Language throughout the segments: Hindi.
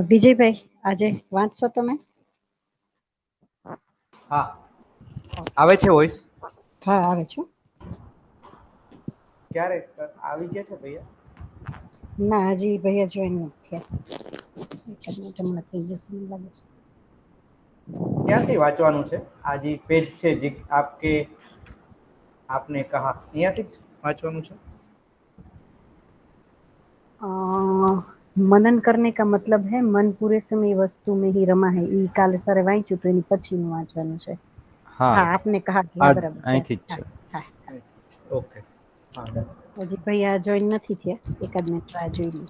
વિજયભાઈ, આજે વાંચશો તમે? હા, આવે છે વોઇસ? હા, આવે છે. ક્યારે આવી ગયા છે ભૈયા? ના, હજી ભૈયા જોઈન નથી થયા. હમણાં થઈ જશે મને લાગે છે. ક્યાંથી વાંચવાનું છે? આ જે પેજ છે જે આપકે આપને કહા, અહીંયાથી જ વાંચવાનું છે? मनन करने का मतलब है मन पूरे समय वस्तु में ही रमा है. ઈ કાલે સરે વાંચ્યું તો એની પછીનું વાંચવાનું છે. હા, આપને કહા આ બરાબર. અહીંથી જ હા છે. હા. ઓકે. હા. હજી ભૈયા જોઈન નથી થયા, એકાદ મિનિટ રાહ જોઈ લો.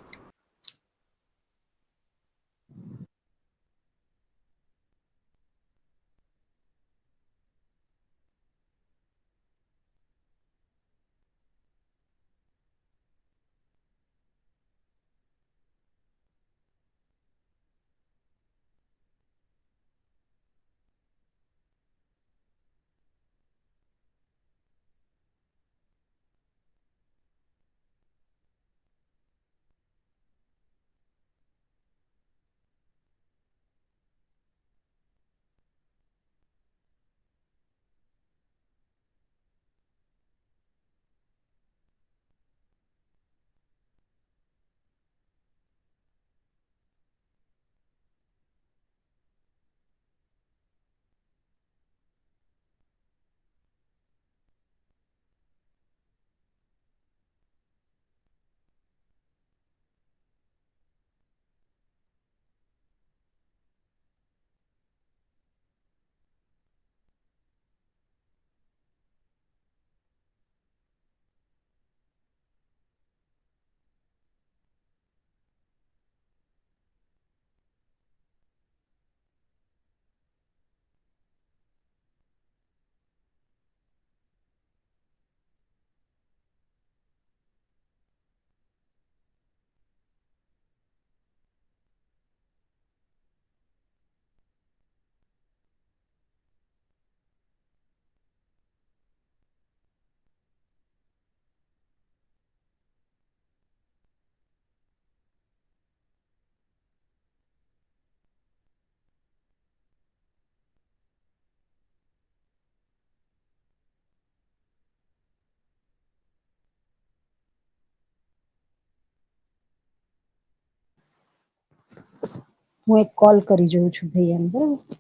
હું એક કોલ કરી જોઉં છું ભૈયાને, બરાબર?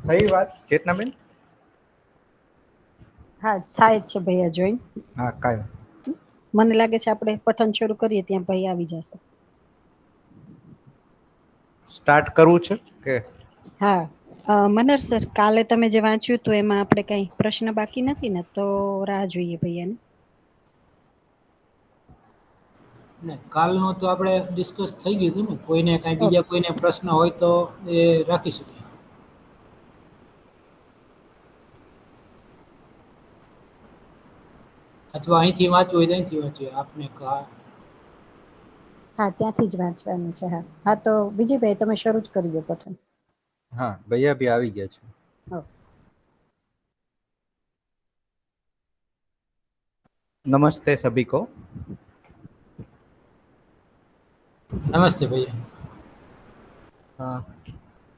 થઈ વાત ચેતનાબેન? હા, થાય જ છે ભૈયા જોઈન. હા, કાંઈ મને લાગે છે આપણે પઠન શરૂ કરીએ ત્યાં ભાઈ આવી જશે. સ્ટાર્ટ કરવું છે કે? હા, મનર સર, કાલે તમે જે વાંચ્યું હતું એમાં આપણે કઈ પ્રશ્ન બાકી નથી ને? તો રાહ જોઈએ ભૈયાને. ને કાલનો તો આપણે ડિસ્કસ થઈ ગયું હતું ને. કોઈને કાંઈ ઓકે. બીજા કોઈને પ્રશ્ન હોય તો એ રાખી શકીએ. અથવા અહીંથી વાંચવું હોય તો અહીંથી વાંચીએ. આપને હા, ત્યાંથી જ વાંચવાનું છે. હા હા, તો વિજયભાઈ તમે શરૂ જ કરી દો પઠન. हाँ, भैया भी આવી ગયા છે. ઓકે. नमस्ते सभी को। नमस्ते भैया।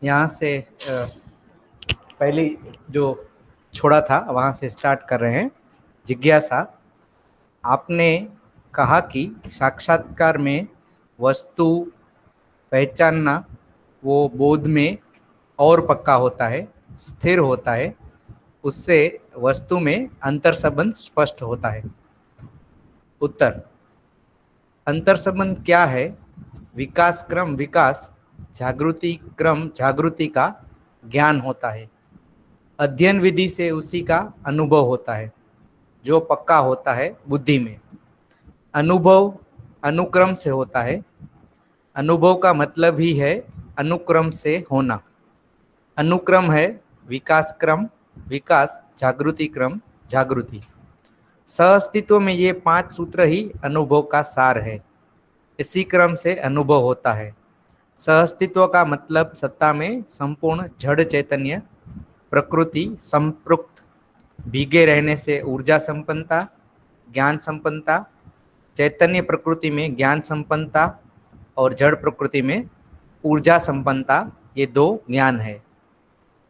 यहाँ से पहली जो छोड़ा था वहाँ से स्टार्ट कर रहे हैं। जिज्ञासा, आपने कहा कि साक्षात्कार में वस्तु पहचानना वो बोध में और पक्का होता है, स्थिर होता है, उससे वस्तु में अंतर संबंध स्पष्ट होता है। उत्तर, अंतर संबंध क्या है? विकास क्रम विकास, जागृति क्रम जागृति का ज्ञान होता है। अध्ययन विधि से उसी का अनुभव होता है, जो पक्का होता है बुद्धि में। अनुभव अनुक्रम से होता है। अनुभव का मतलब ही है अनुक्रम से होना। अनुक्रम है विकास क्रम विकास, जागृति क्रम जागृति। सहअस्तित्व में ये 5 सूत्र ही अनुभव का सार है। इसी क्रम से अनुभव होता है। सहअस्तित्व का मतलब सत्ता में संपूर्ण जड़ चैतन्य प्रकृति संपृक्त, भीगे रहने से ऊर्जा संपन्नता, ज्ञान संपन्नता, चैतन्य प्रकृति में ज्ञान संपन्नता और जड़ प्रकृति में ऊर्जा संपन्नता, ये 2 ज्ञान है।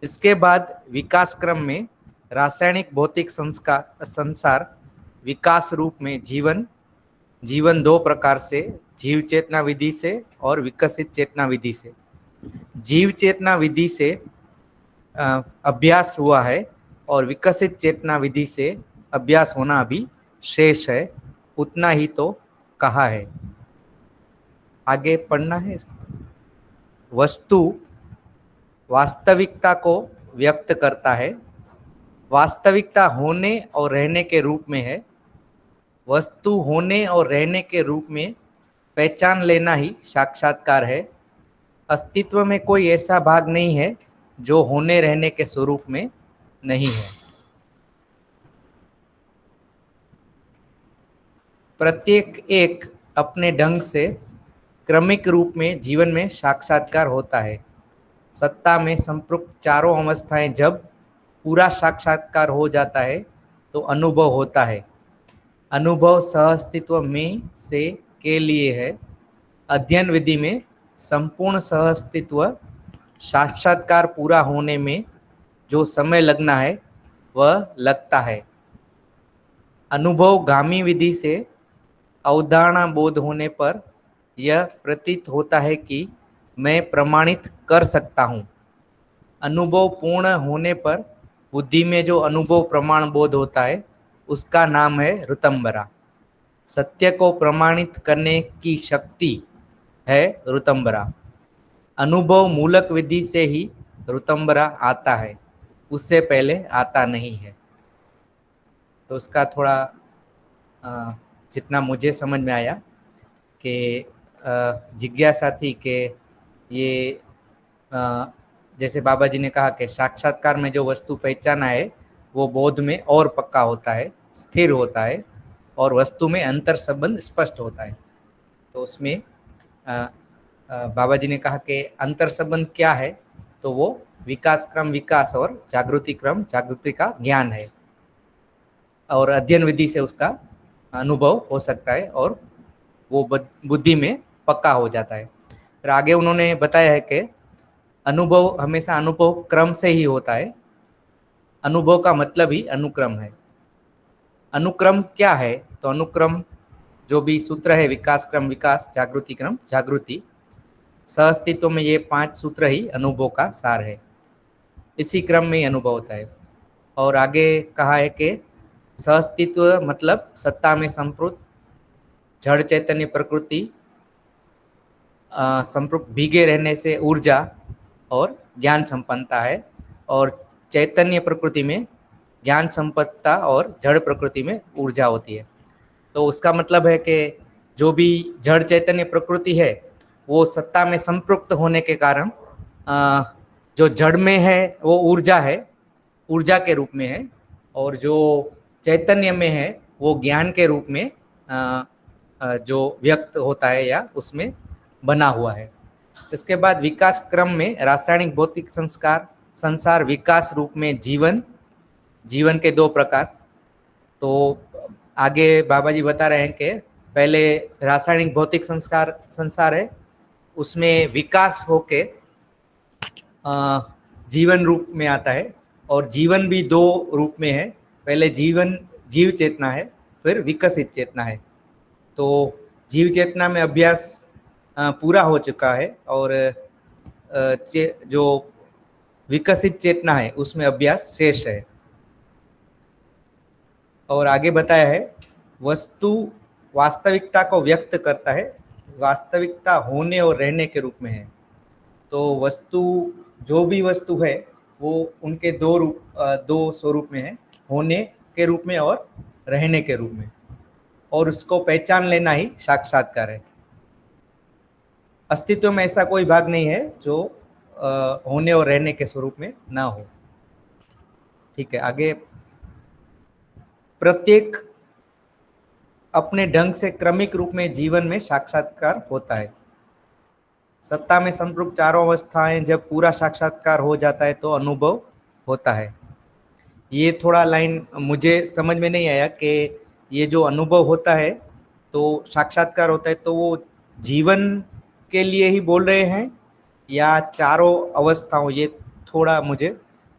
इसके बाद विकास क्रम में रासायनिक भौतिक संसार विकास रूप में जीवन 2 प्रकार से, जीव चेतना विधि से और विकसित चेतना विधि से। जीव चेतना विधि से अभ्यास हुआ है और विकसित चेतना विधि से अभ्यास होना अभी शेष है। उतना ही तो कहा है। आगे पढ़ना है। वस्तु वास्तविकता को व्यक्त करता है। वास्तविकता होने और रहने के रूप में है। वस्तु होने और रहने के रूप में पहचान लेना ही साक्षात्कार है। अस्तित्व में कोई ऐसा भाग नहीं है जो होने रहने के स्वरूप में नहीं है। प्रत्येक एक अपने ढंग से क्रमिक रूप में जीवन में साक्षात्कार होता है। सत्ता में संपृक्त चारों अवस्थाएं जब पूरा साक्षात्कार हो जाता है तो अनुभव होता है। अनुभव सहअस्तित्व में से के लिए है। अध्ययन विधि में संपूर्ण सहअस्तित्व साक्षात्कार पूरा होने में जो समय लगना है वह लगता है। अनुभवगामी विधि से अवधारणा बोध होने पर यह प्रतीत होता है कि मैं प्रमाणित कर सकता हूँ। अनुभव पूर्ण होने पर बुद्धि में जो अनुभव प्रमाण बोध होता है उसका नाम है ऋतंबरा। सत्य को प्रमाणित करने की शक्ति है ऋतंबरा। अनुभव मूलक विधि से ही ऋतंबरा आता है, उससे पहले आता नहीं है। तो उसका थोड़ा जितना मुझे समझ में आया कि जिज्ञासा थी कि ये जैसे बाबा जी ने कहा कि साक्षात्कार में जो वस्तु पहचाना है वो बोध में और पक्का होता है, स्थिर होता है और वस्तु में अंतर संबंध स्पष्ट होता है। तो उसमें बाबा जी ने कहा कि अंतर संबंध क्या है, तो वो विकास क्रम विकास और जागृति क्रम जागृति का ज्ञान है और अध्ययन विधि से उसका अनुभव हो सकता है और वो बुद्धि में पक्का हो जाता है। फिर आगे उन्होंने बताया है कि अनुभव हमेशा अनुभव क्रम से ही होता है। अनुभव का मतलब ही अनुक्रम है। अनुक्रम क्या है, तो अनुक्रम जो भी सूत्र है विकास क्रम विकास, जागृति क्रम जागृति, सहअस्तित्व में ये 5 सूत्र ही अनुभव का सार है। इसी क्रम में ही अनुभव होता है। और आगे कहा है कि सहअस्तित्व मतलब सत्ता में संपृक्त जड़ चैतन्य प्रकृति संपृक्त भीगे रहने से ऊर्जा और ज्ञान संपन्नता है और चैतन्य प्रकृति में ज्ञान संपन्नता और जड़ प्रकृति में ऊर्जा होती है। तो उसका मतलब है कि जो भी जड़ चैतन्य प्रकृति है वो सत्ता में संपृक्त होने के कारण जो जड़ में है वो ऊर्जा है, ऊर्जा के रूप में है, और जो चैतन्य में है वो ज्ञान के रूप में जो व्यक्त होता है या उसमें बना हुआ है। इसके बाद विकास क्रम में रासायनिक भौतिक संसार विकास रूप में जीवन के दो प्रकार। तो आगे बाबा जी बता रहे हैं कि पहले रासायनिक भौतिक संसार है, उसमें विकास होके जीवन रूप में आता है, और जीवन भी दो रूप में है। पहले जीव चेतना है, फिर विकसित चेतना है। तो जीव चेतना में अभ्यास पूरा हो चुका है, और जो विकसित चेतना है उसमें अभ्यास शेष है। और आगे बताया है वस्तु वास्तविकता को व्यक्त करता है, वास्तविकता होने और रहने के रूप में है। तो वस्तु, जो भी वस्तु है वो उनके दो स्वरूप में है, होने के रूप में और रहने के रूप में, और उसको पहचान लेना ही साक्षात्कार है। अस्तित्व में ऐसा कोई भाग नहीं है जो होने और रहने के स्वरूप में ना हो। ठीक है, आगे प्रत्येक अपने ढंग से क्रमिक रूप में जीवन में साक्षात्कार होता है। सत्ता में संपृक्त चारों अवस्थाएं जब पूरा साक्षात्कार हो जाता है तो अनुभव होता है। ये थोड़ा लाइन मुझे समझ में नहीं आया कि ये जो अनुभव होता है तो साक्षात्कार होता है, तो वो जीवन के लिए ही बोल रहे हैं या चारों अवस्थाओं? ये थोड़ा मुझे,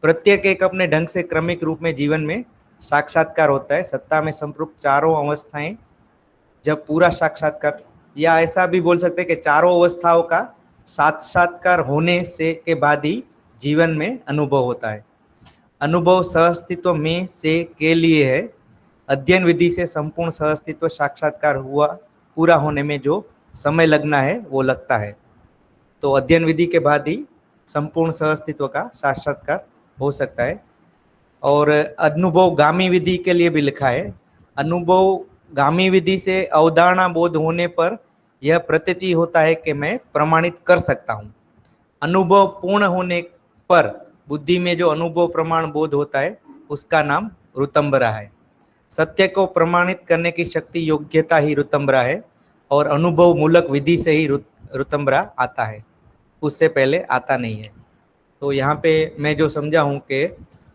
प्रत्येक एक अपने ढंग से क्रमिक रूप में जीवन में साक्षात्कार होता है, सत्ता में संपृक्त चारों अवस्थाएं जब पूरा साक्षात्कार, या ऐसा भी बोल सकते हैं कि चारों अवस्थाओं का साक्षात्कार होने से के बाद ही जीवन में अनुभव होता है। अनुभव सहअस्तित्व में से के लिए है। अध्ययन विधि से संपूर्ण सहअस्तित्व साक्षात्कार हुआ पूरा होने में जो समय लगना है वो लगता है। तो अध्ययन विधि के बाद ही संपूर्ण सहअस्तित्व का साक्षात्कार हो सकता है। और अनुभव गामी विधि के लिए भी लिखा है, अनुभव गामी विधि से अवधारणा बोध होने पर यह प्रतीति होता है कि मैं प्रमाणित कर सकता हूँ। अनुभव पूर्ण होने पर बुद्धि में जो अनुभव प्रमाण बोध होता है उसका नाम ऋतंबरा है। सत्य को प्रमाणित करने की शक्ति योग्यता ही ऋतंबरा है, और अनुभव मूलक विधि से ही ऋतंबरा आता है, उससे पहले आता नहीं है। तो यहाँ पे मैं जो समझा हूँ कि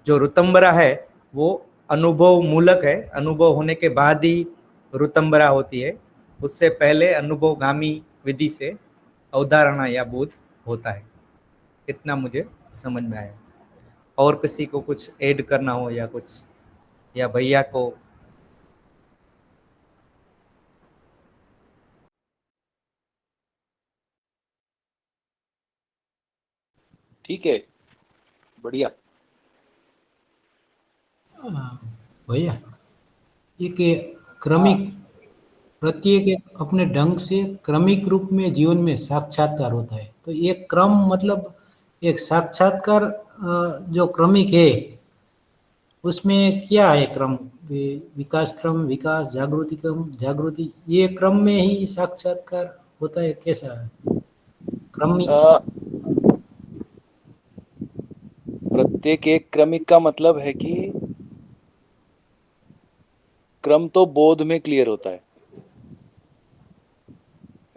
जो ऋतंबरा है वो अनुभव मूलक है, अनुभव होने के बाद ही ऋतंबरा होती है, उससे पहले अनुभवगामी विधि से अवधारणा या बोध होता है। इतना मुझे समझ में आया। और किसी को कुछ ऐड करना हो या कुछ, या भैया को? ठीक है, बढ़िया। भैया एक क्रमिक, प्रत्येक एक अपने ढंग से क्रमिक रूप में जीवन में साक्षात्कार होता है। तो एक क्रम मतलब एक साक्षात्कार जो क्रमिक है उसमें क्या है क्रम? विकास क्रम, विकास, जागृति क्रम, जागृति, ये क्रम में ही साक्षात्कार होता है? कैसा है क्रमिक? प्रत्येक एक क्रमिक का मतलब है कि क्रम तो बोध में क्लियर होता है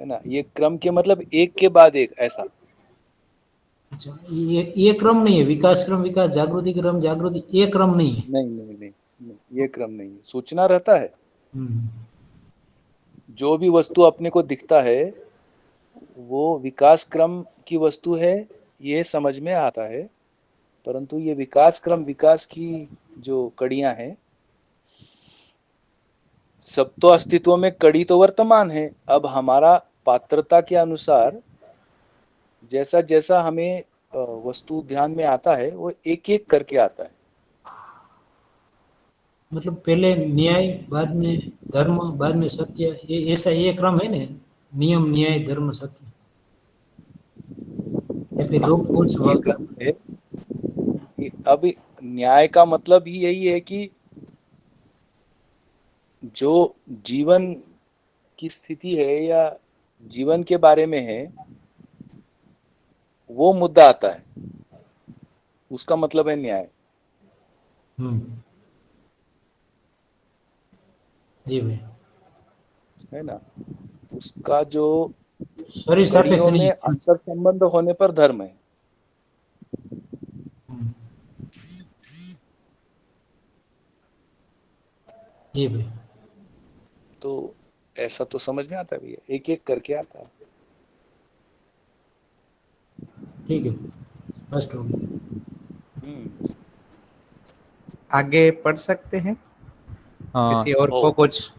ना। ये क्रम के मतलब एक के बाद एक, ऐसा। अच्छा, ये क्रम नहीं है, विकास क्रम, विकास, जागृति क्रम, जागृति, ये क्रम नहीं है? नहीं नहीं नहीं, नहीं, ये क्रम नहीं है। सूचना रहता है, जो भी वस्तु अपने को दिखता है वो विकास क्रम की वस्तु है, ये समझ में आता है। परंतु ये विकास क्रम, विकास की जो कड़ियां हैं, सब तो अस्तित्व में कड़ी तो वर्तमान है। अब हमारा पात्रता के अनुसार जैसा जैसा हमें वस्तु ध्यान में आता है वो एक एक करके आता है। मतलब पहले न्याय, बाद में धर्म, बाद में सत्य, ये ऐसा ये क्रम है ना? नियम, न्याय, धर्म, सत्य, या फिर लोग कौन सा ये भाग? क्रम है। अब न्याय का मतलब ही यही है कि जो जीवन की स्थिति है या जीवन के बारे में है, वो मुद्दा आता है, उसका मतलब है न्याय। जी भाई, है ना। उसका जो शरीर सापेक्ष कड़ियों नहीं में है। अंतर संबंध होने पर धर्म है। जी भाई, तो ऐसा तो समझ में आता है भैया, एक एक करके आता है। ठीक है, स्पष्ट हो गया। आगे पढ़ सकते हैं, हाँ किसी और हो को कुछ।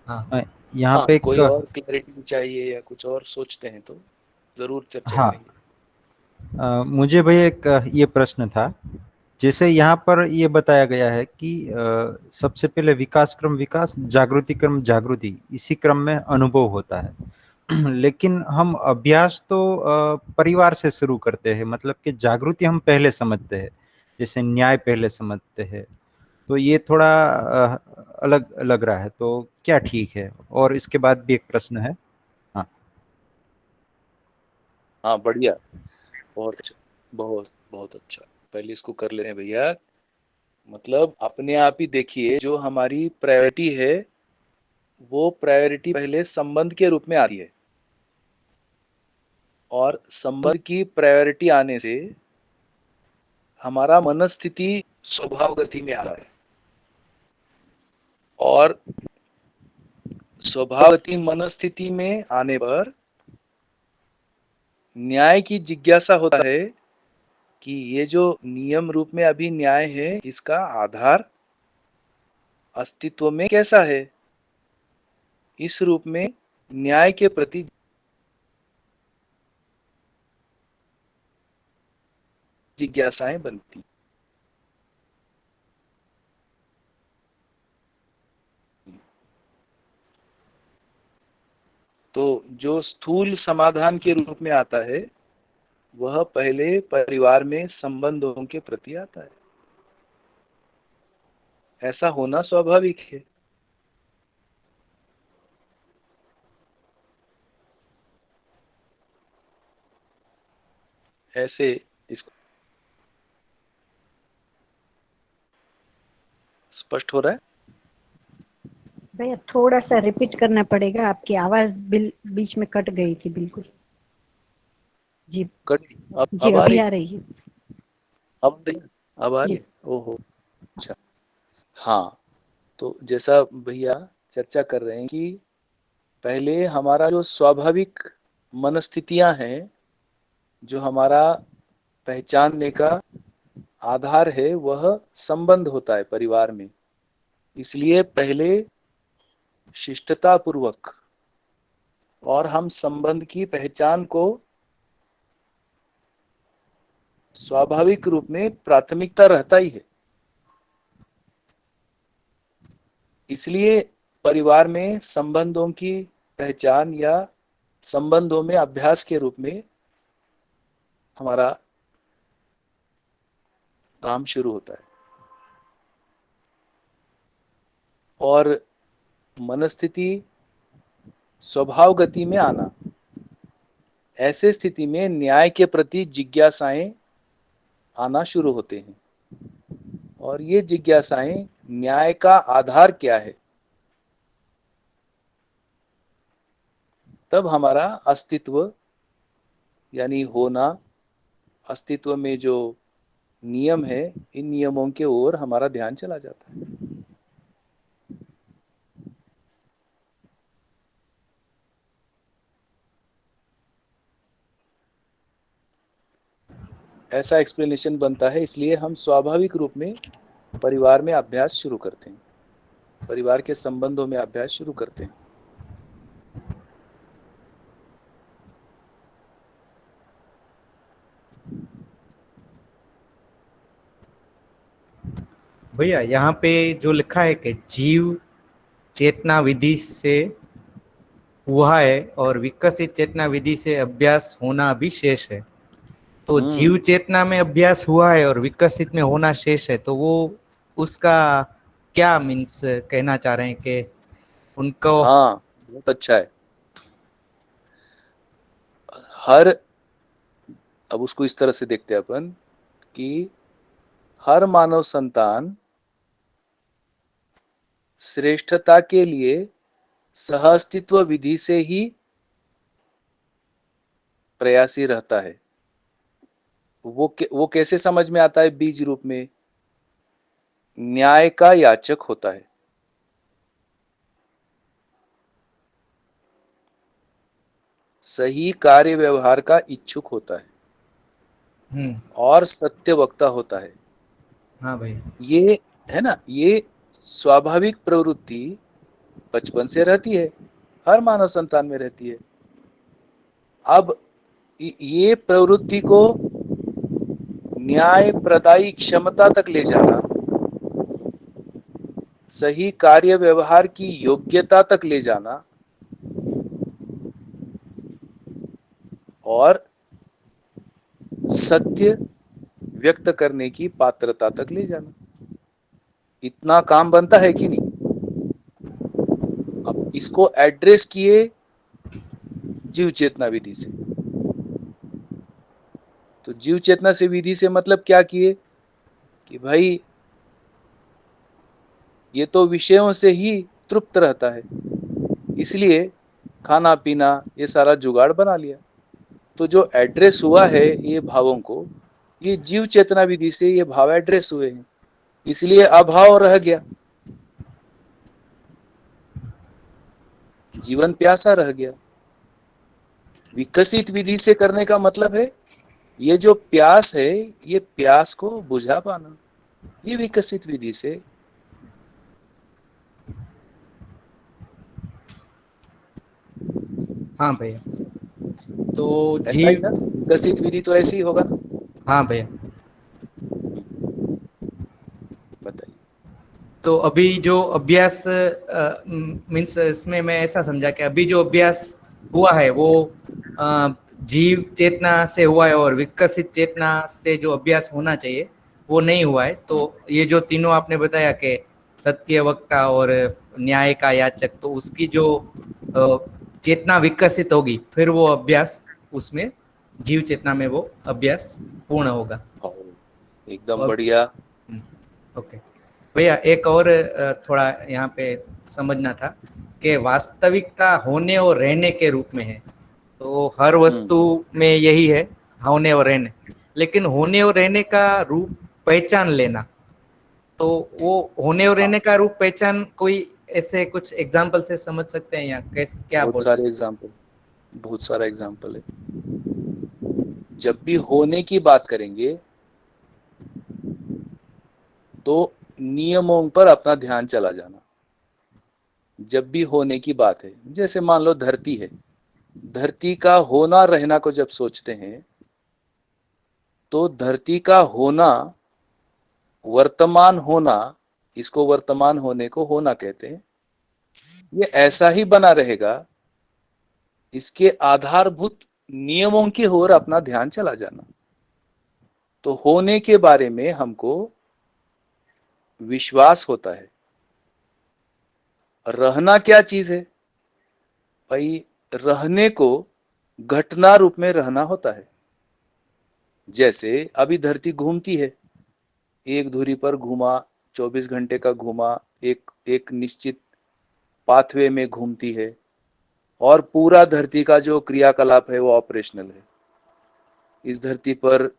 हाँ यहाँ हाँ, पे कोई एक, और क्लैरिटी चाहिए या कुछ और सोचते हैं तो जरूर चर्चा हाँ, करेंगे। मुझे भाई एक ये प्रश्न था। जैसे यहाँ पर ये बताया गया है कि सबसे पहले विकास क्रम विकास, जागृति क्रम जागृति, इसी क्रम में अनुभव होता है। लेकिन हम अभ्यास तो परिवार से शुरू करते हैं, मतलब कि जागृति हम पहले समझते हैं, जैसे न्याय पहले समझते हैं। तो ये थोड़ा अलग लग रहा है, तो क्या ठीक है? और इसके बाद भी एक प्रश्न है। हाँ। हाँ बढ़िया, बहुत अच्छा, बहुत बहुत अच्छा। पहले इसको कर लेते हैं भैया। मतलब अपने आप ही देखिए, जो हमारी प्रायोरिटी है वो प्रायोरिटी पहले संबंध के रूप में आती है, और संबंध की प्रायोरिटी आने से हमारा मनस्थिति स्वभाव गति में आता है, और स्वभाव गति मनस्थिति में आने पर न्याय की जिज्ञासा होता है कि ये जो नियम रूप में अभी न्याय है, इसका आधार अस्तित्व में कैसा है। इस रूप में न्याय के प्रति जिज्ञासाएं बनती। तो जो स्थूल समाधान के रूप में आता है वह पहले परिवार में संबंधों के प्रति आता है। ऐसा होना स्वाभाविक है। ऐसे इसको स्पष्ट हो रहा है। भैया थोड़ा सा रिपीट करना पड़ेगा, आपकी आवाज बीच में कट गई थी बिल्कुल। जी कट जी, अब आ अभी रही, आ रही है। अब आ रही जी है। ओहो, अच्छा। हाँ, तो जैसा भैया चर्चा कर रहे हैं कि पहले हमारा जो स्वाभाविक मनस्थितियां हैं, जो हमारा पहचानने का आधार है, वह संबंध होता है परिवार में। इसलिए पहले शिष्टता पूर्वक और हम संबंध की पहचान को स्वाभाविक रूप में प्राथमिकता रहता ही है। इसलिए परिवार में संबंधों की पहचान या संबंधों में अभ्यास के रूप में हमारा काम शुरू होता है। और मनस्थिति स्वभाव गति में आना, ऐसे स्थिति में न्याय के प्रति जिज्ञासाएं आना शुरू होते हैं। और ये जिज्ञासाएं, न्याय का आधार क्या है, तब हमारा अस्तित्व यानी होना, अस्तित्व में जो नियम है, इन नियमों के ओर हमारा ध्यान चला जाता है। ऐसा एक्सप्लेनेशन बनता है। इसलिए हम स्वाभाविक रूप में परिवार में अभ्यास शुरू करते हैं, परिवार के संबंधों में अभ्यास शुरू करते हैं। भैया यहाँ पे जो लिखा है कि जीव चेतना विधि से हुआ है और विकसित चेतना विधि से अभ्यास होना अभी शेष है। तो जीव चेतना में अभ्यास हुआ है और विकसित में होना शेष है, तो वो उसका क्या मीन्स कहना चाह रहे हैं कि उनको। हाँ, बहुत अच्छा है। अब उसको इस तरह से देखते हैं अपन कि हर मानव संतान श्रेष्ठता के लिए सहअस्तित्व विधि से ही प्रयासी रहता है। वो कैसे समझ में आता है? बीज रूप में न्याय का याचक होता है। सही कार्य व्यवहार का इच्छुक होता है और सत्य वक्ता होता है। हाँ भाई। ये है ना, ये स्वाभाविक प्रवृत्ति बचपन से रहती है, हर मानव संतान में रहती है। अब ये प्रवृत्ति को न्याय प्रदायी क्षमता तक ले जाना, सही कार्य व्यवहार की योग्यता तक ले जाना और सत्य व्यक्त करने की पात्रता तक ले जाना, इतना काम बनता है कि नहीं? अब इसको एड्रेस किए जीव चेतना विधि से। तो जीव चेतना से विधि से मतलब क्या किए कि भाई ये तो विषयों से ही तृप्त रहता है, इसलिए खाना पीना ये सारा जुगाड़ बना लिया। तो जो एड्रेस हुआ है ये भावों को, ये जीव चेतना विधि से ये भाव एड्रेस हुए हैं, इसलिए अभाव रह गया, जीवन प्यासा रह गया। विकसित विधि से करने का मतलब है ये जो प्यास है, ये प्यास को बुझा पाना, ये विकसित विधि से। हाँ भैया। तो ऐसा ही जीव, ना, विकसित विधि तो ऐसी ही होगा ना। हाँ भैया। बताइए। तो अभी जो अभ्यास मीन्स इसमें मैं ऐसा समझा कि अभी जो अभ्यास हुआ है वो जीव चेतना से हुआ है, और विकसित चेतना से जो अभ्यास होना चाहिए वो नहीं हुआ है। तो ये जो तीनों आपने बताया कि सत्य वक्ता और न्याय का याचक, तो उसकी जो चेतना विकसित होगी फिर वो अभ्यास उसमें जीव चेतना में वो अभ्यास पूर्ण होगा। एकदम बढ़िया। ओके भैया, एक और थोड़ा यहाँ पे समझना था कि वास्तविकता होने और रहने के रूप में है। तो हर वस्तु में यही है, होने और रहने, लेकिन होने और रहने का रूप पहचान लेना, तो वो होने और रहने का रूप पहचान कोई ऐसे कुछ एग्जाम्पल से समझ सकते हैं या कैसे, क्या बहुत बोल? सारे एग्जाम्पल, बहुत सारा एग्जाम्पल है। जब भी होने की बात करेंगे तो नियमों पर अपना ध्यान चला जाना। जब भी होने की बात है, जैसे मान लो धरती है, धरती का होना रहना को जब सोचते हैं तो धरती का होना, वर्तमान होना, इसको वर्तमान होने को होना कहते हैं, ये ऐसा ही बना रहेगा। इसके आधारभूत नियमों की ओर अपना ध्यान चला जाना। तो होने के बारे में हमको विश्वास होता है। रहना क्या चीज है भाई? रहने को घटना रूप में रहना होता है। जैसे अभी धरती घूमती है, एक धुरी पर घूमा, 24 घंटे का घूमा, एक एक निश्चित पाथवे में घूमती है, और पूरा धरती का जो क्रियाकलाप है वो ऑपरेशनल है। इस धरती पर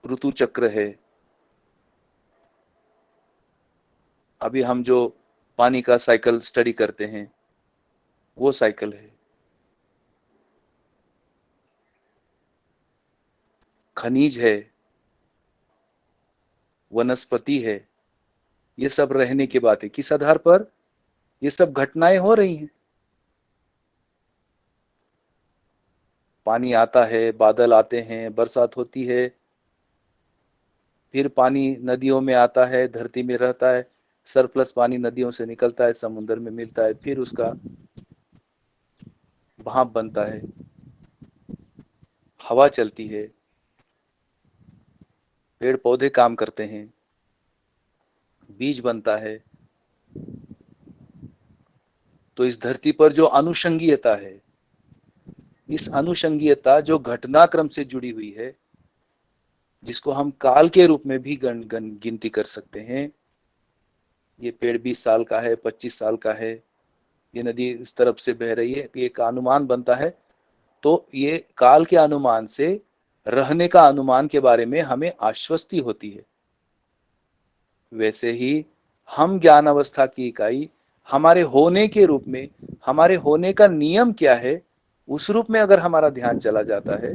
ऋतु चक्र है। अभी हम जो पानी का साइकिल स्टडी करते हैं वो साइकिल है। खनिज है, वनस्पति है, ये सब रहने की बात है। किस आधार पर ये सब घटनाएं हो रही हैं? पानी आता है, बादल आते हैं, बरसात होती है, फिर पानी नदियों में आता है, धरती में रहता है, सरप्लस पानी नदियों से निकलता है, समुद्र में मिलता है, फिर उसका भाप बनता है, हवा चलती है, पेड़ पौधे काम करते हैं, बीज बनता है, तो इस धरती पर जो अनुषंगीयता है, इस अनुषंगीयता जो घटनाक्रम से जुड़ी हुई है, जिसको हम काल के रूप में भी गिनती कर सकते हैं, ये पेड़ 20 साल का है, 25 साल का है, ये नदी इस तरफ से बह रही है, एक अनुमान बनता है। तो ये काल के अनुमान से रहने का अनुमान के बारे में हमें आश्वस्ति होती है। वैसे ही हम ज्ञान अवस्था की इकाई हमारे होने के रूप में, हमारे होने का नियम क्या है, उस रूप में अगर हमारा ध्यान चला जाता है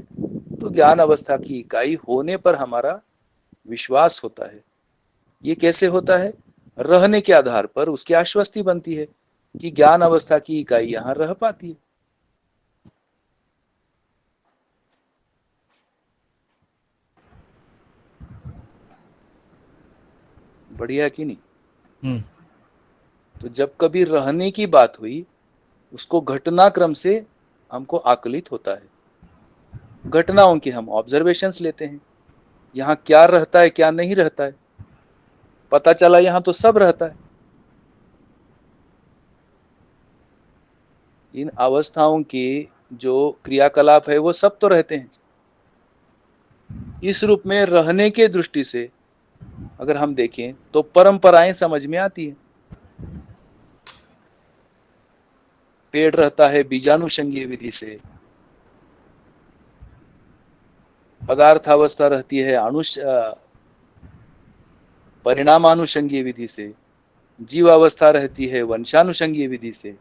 तो ज्ञान अवस्था की इकाई होने पर हमारा विश्वास होता है। ये कैसे होता है? रहने के आधार पर उसकी आश्वस्ति बनती है कि ज्ञान अवस्था की इकाई यहां रह पाती है। बढ़िया कि नहीं? तो जब कभी रहने की बात हुई, उसको घटनाक्रम से हमको आकलित होता है। घटनाओं की हम ऑब्जर्वेशंस लेते हैं, यहाँ क्या रहता है क्या नहीं रहता है, पता चला यहाँ तो सब रहता है। इन अवस्थाओं के जो क्रियाकलाप है वो सब तो रहते हैं। इस रूप में रहने के दृष्टि से अगर हम देखें तो परंपराएं समझ में आती है। पेड़ रहता है बीजानुषंगीय विधि से, पदार्थावस्था रहती है परिणामानुषंगीय विधि से, जीवावस्था रहती है वंशानुषंगीय विधि से।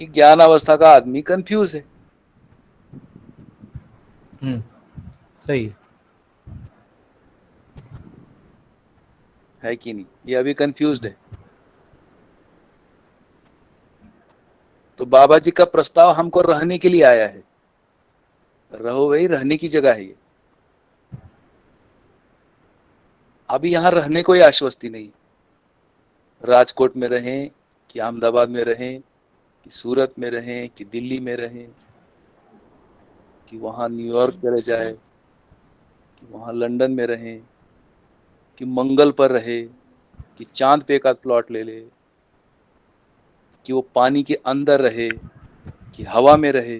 ज्ञान अवस्था का आदमी कंफ्यूज है। सही है कि नहीं? ये अभी कंफ्यूज्ड है। तो बाबा जी का प्रस्ताव हमको रहने के लिए आया है। रहो भाई, रहने की जगह है ये। अभी यहां रहने कोई आश्वस्ति नहीं। राजकोट में रहें कि अहमदाबाद में रहें कि सूरत में रहें कि दिल्ली में रहें कि वहां न्यूयॉर्क चले जाए कि वहां लंदन में रहें कि मंगल पर रहे कि चांद पे का प्लॉट ले ले कि वो पानी के अंदर रहे कि हवा में रहे,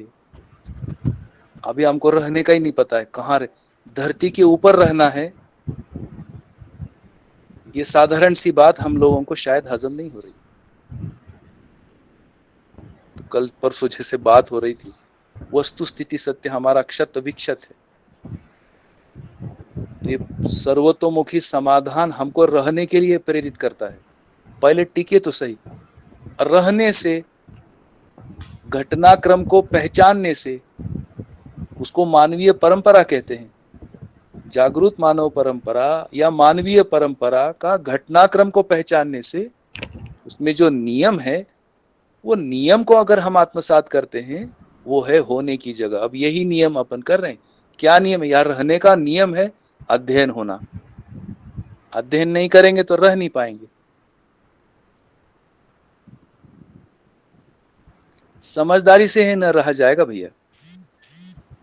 अभी हमको रहने का ही नहीं पता है कहाँ रहे। धरती के ऊपर रहना है, ये साधारण सी बात हम लोगों को शायद हजम नहीं हो रही। तो कल परसों जैसे बात हो रही थी, वस्तु स्थिति सत्य हमारा क्षत विक्षत है। तो ये सर्वतोमुखी समाधान हमको रहने के लिए प्रेरित करता है। पहले टिके तो सही। रहने से, घटनाक्रम को पहचानने से, उसको मानवीय परंपरा कहते हैं। जागृत मानव परंपरा या मानवीय परंपरा का घटनाक्रम को पहचानने से उसमें जो नियम है, वो नियम को अगर हम आत्मसात करते हैं, वो है होने की जगह। अब यही नियम अपन कर रहे हैं। क्या नियम है यार? रहने का नियम है अध्ययन होना। अध्ययन नहीं करेंगे तो रह नहीं पाएंगे। समझदारी से है न रहा जाएगा भैया,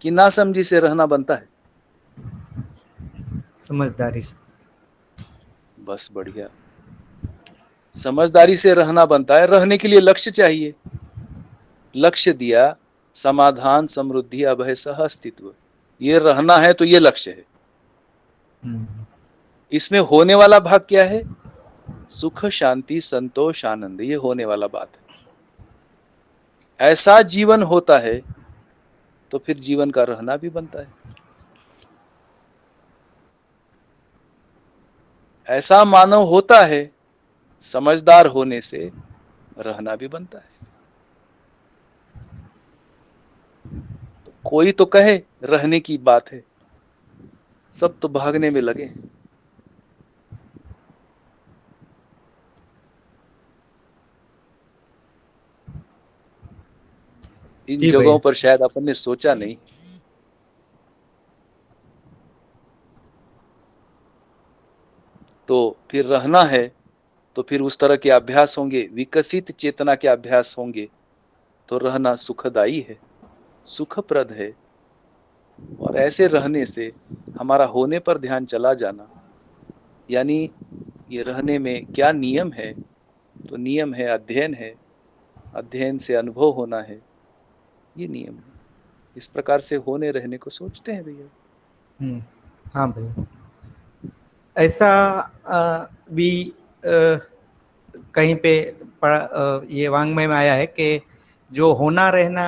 कि ना समझी से रहना बनता है? समझदारी से। बस बढ़िया। समझदारी से रहना बनता है। रहने के लिए लक्ष्य चाहिए। लक्ष्य दिया, समाधान, समृद्धि, अभय, सह अस्तित्व। ये रहना है तो ये लक्ष्य है। इसमें होने वाला भाग क्या है? सुख, शांति, संतोष, आनंद। ये होने वाला बात है। ऐसा जीवन होता है तो फिर जीवन का रहना भी बनता है। ऐसा मानव होता है, समझदार होने से रहना भी बनता है। तो कोई तो कहे रहने की बात है, सब तो भागने में लगे। इन जी जगहों भैया। पर शायद अपन ने सोचा नहीं। तो फिर रहना है तो फिर उस तरह के अभ्यास होंगे, विकसित चेतना के अभ्यास होंगे। तो रहना सुखदाई है, सुखप्रद है। और ऐसे रहने से हमारा होने पर ध्यान चला जाना, यानी ये रहने में क्या नियम है, तो नियम है, अध्ययन से अनुभव होना है, ये नियम है। इस प्रकार से होने रहने को सोचते हैं भैया। हाँ भैया, ऐसा भी कहीं पे ये वांग्मय में आया है कि जो होना रहना,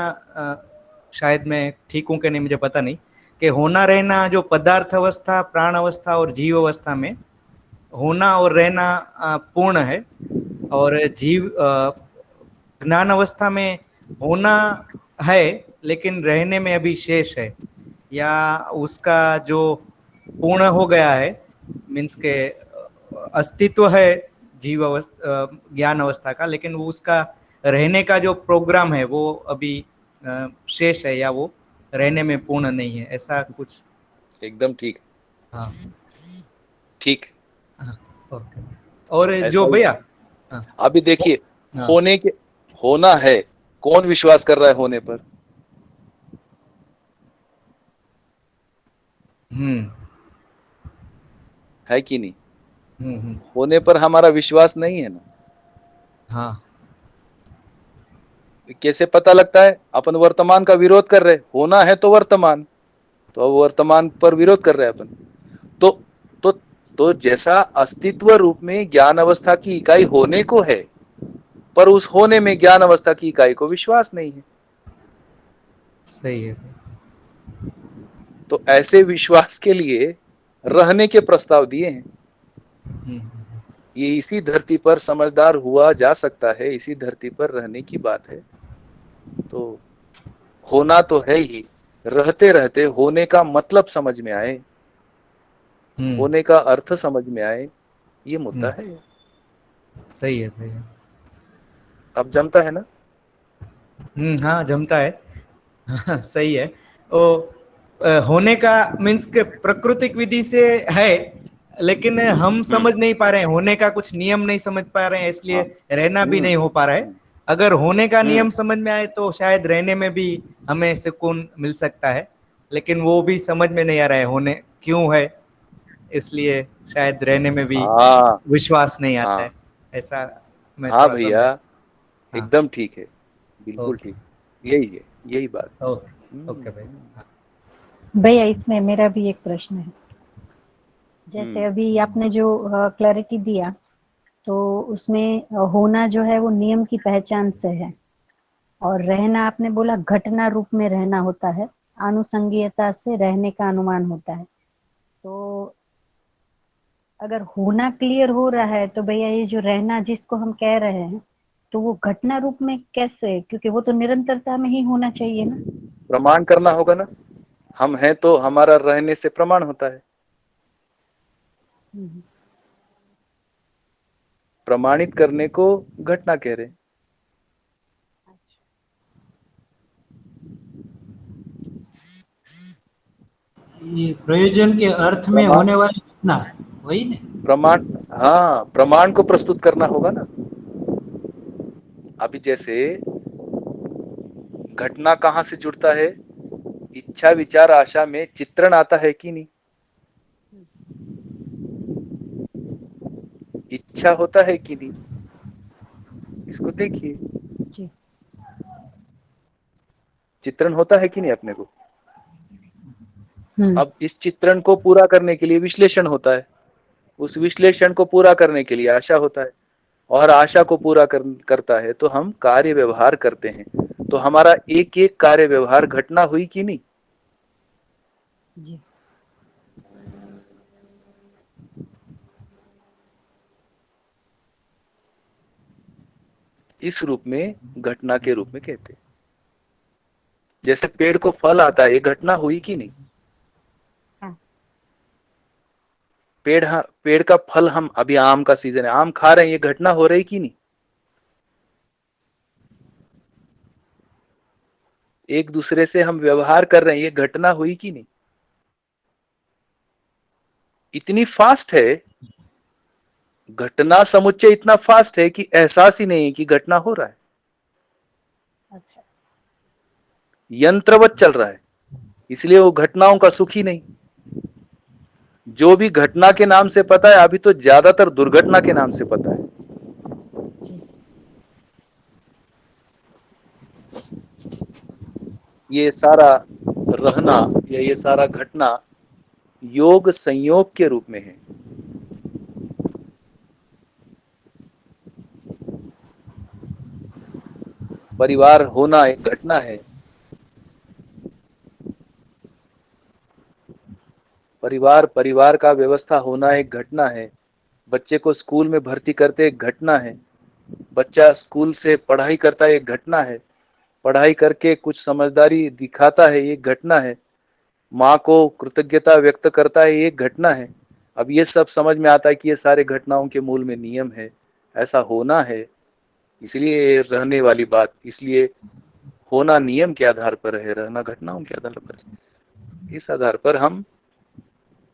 शायद मैं ठीक हूँ कि नहीं मुझे पता नहीं, कि होना रहना जो पदार्थ अवस्था, प्राण अवस्था और जीव अवस्था में होना और रहना पूर्ण है, और जीव ज्ञान अवस्था में होना है लेकिन रहने में अभी शेष है, या उसका जो पूर्ण हो गया है, मीन्स के अस्तित्व है जीव अवस्था, ज्ञान अवस्था का, लेकिन वो उसका रहने का जो प्रोग्राम है वो अभी शेष है, या वो रहने में पूर्ण नहीं है, ऐसा कुछ। एकदम ठीक। हाँ ठीक। हाँ, ओके। और ऐसा जो ही भैया, हाँ अभी देखिए, हाँ, होना है, कौन विश्वास कर रहा है होने पर? है कि नहीं? होने पर हमारा विश्वास नहीं है ना। हाँ कैसे पता लगता है? अपन वर्तमान का विरोध कर रहे, होना है तो वर्तमान, तो अब वर्तमान पर विरोध कर रहे हैं अपन। तो तो तो जैसा अस्तित्व रूप में ज्ञान अवस्था की इकाई होने को है, पर उस होने में ज्ञान अवस्था की इकाई को विश्वास नहीं है। सही है। तो ऐसे विश्वास के लिए रहने के प्रस्ताव दिए हैं। ये इसी धरती पर समझदार हुआ जा सकता है, इसी धरती पर रहने की बात है। तो होना तो है ही, रहते रहते होने का मतलब समझ में आए, होने का अर्थ समझ में आए, ये मुद्दा है। सही है भैया। अब जमता है ना? हाँ जमता है। सही है। ओ होने का मीन्स के प्राकृतिक विधि से है, लेकिन हम समझ नहीं पा रहे हैं, होने का कुछ नियम नहीं समझ पा रहे हैं, इसलिए हाँ। रहना भी नहीं हो पा रहा है। अगर होने का नियम समझ में आए तो शायद रहने में भी हमें सुकून मिल सकता है, लेकिन वो भी समझ में नहीं आ रहा है होने क्यों है, इसलिए शायद रहने में भी हाँ विश्वास नहीं आता है। हाँ ऐसा मैं हाँ थोड़ा भैया, समझा। हाँ एकदम ठीक है, बिल्कुल ओके ठीक, यही है, यही बात। ओके ओके भाई। हाँ भैया इसमें मेरा भी एक प्रश्न है। जैसे अभी आपने जो क्लैरिटी दिया, तो उसमें होना जो है वो नियम की पहचान से है, और रहना आपने बोला घटना रूप में रहना होता है, आनुषंगीयता से रहने का अनुमान होता है। तो अगर होना क्लियर हो रहा है तो भैया ये जो रहना जिसको हम कह रहे हैं, तो वो घटना रूप में कैसे? क्योंकि वो तो निरंतरता में ही होना चाहिए ना। प्रमाण करना होगा ना, हम हैं तो हमारा रहने से प्रमाण होता है। प्रमाणित करने को घटना कह रहे हैं। ये प्रयोजन के अर्थ में प्रमाण होने वाली घटना वही ना। प्रमाण हाँ, प्रमाण को प्रस्तुत करना होगा ना। अभी जैसे घटना कहाँ से जुड़ता है? इच्छा विचार आशा में चित्रण आता है कि नहीं? इच्छा होता है कि नहीं? इसको देखिए, जी। चित्रण होता है कि नहीं अपने को? अब इस चित्रण को पूरा करने के लिए विश्लेषण होता है, उस विश्लेषण को पूरा करने के लिए आशा होता है, और आशा को पूरा करता है तो हम कार्य व्यवहार करते हैं। तो हमारा एक एक कार्य व्यवहार घटना हुई कि नहीं? जी। इस रूप में घटना के रूप में कहते हैं। जैसे पेड़ को फल आता है, ये घटना हुई कि नहीं? हाँ। पेड़ का फल, हम अभी आम का सीजन है, आम खा रहे हैं, ये घटना हो रही कि नहीं? एक दूसरे से हम व्यवहार कर रहे हैं, ये घटना हुई कि नहीं? इतनी फास्ट है घटना समुच्चय, इतना फास्ट है कि एहसास ही नहीं है कि घटना हो रहा है। अच्छा। यंत्रवत चल रहा है, इसलिए वो घटनाओं का सुख ही नहीं। जो भी घटना के नाम से पता है, अभी तो ज्यादातर दुर्घटना के नाम से पता है। जी। ये सारा रहना या ये सारा घटना योग संयोग के रूप में है। परिवार होना एक घटना है, परिवार का व्यवस्था होना एक घटना है, बच्चे को स्कूल में भर्ती करते एक घटना है, बच्चा स्कूल से पढ़ाई करता है एक घटना है, पढ़ाई करके कुछ समझदारी दिखाता है एक घटना है, माँ को कृतज्ञता व्यक्त करता है एक घटना है। अब ये सब समझ में आता है कि ये सारे घटनाओं के मूल में नियम है, ऐसा होना है। इसलिए रहने वाली बात, इसलिए होना नियम के आधार पर है, रहना घटनाओं के आधार पर है। इस आधार पर हम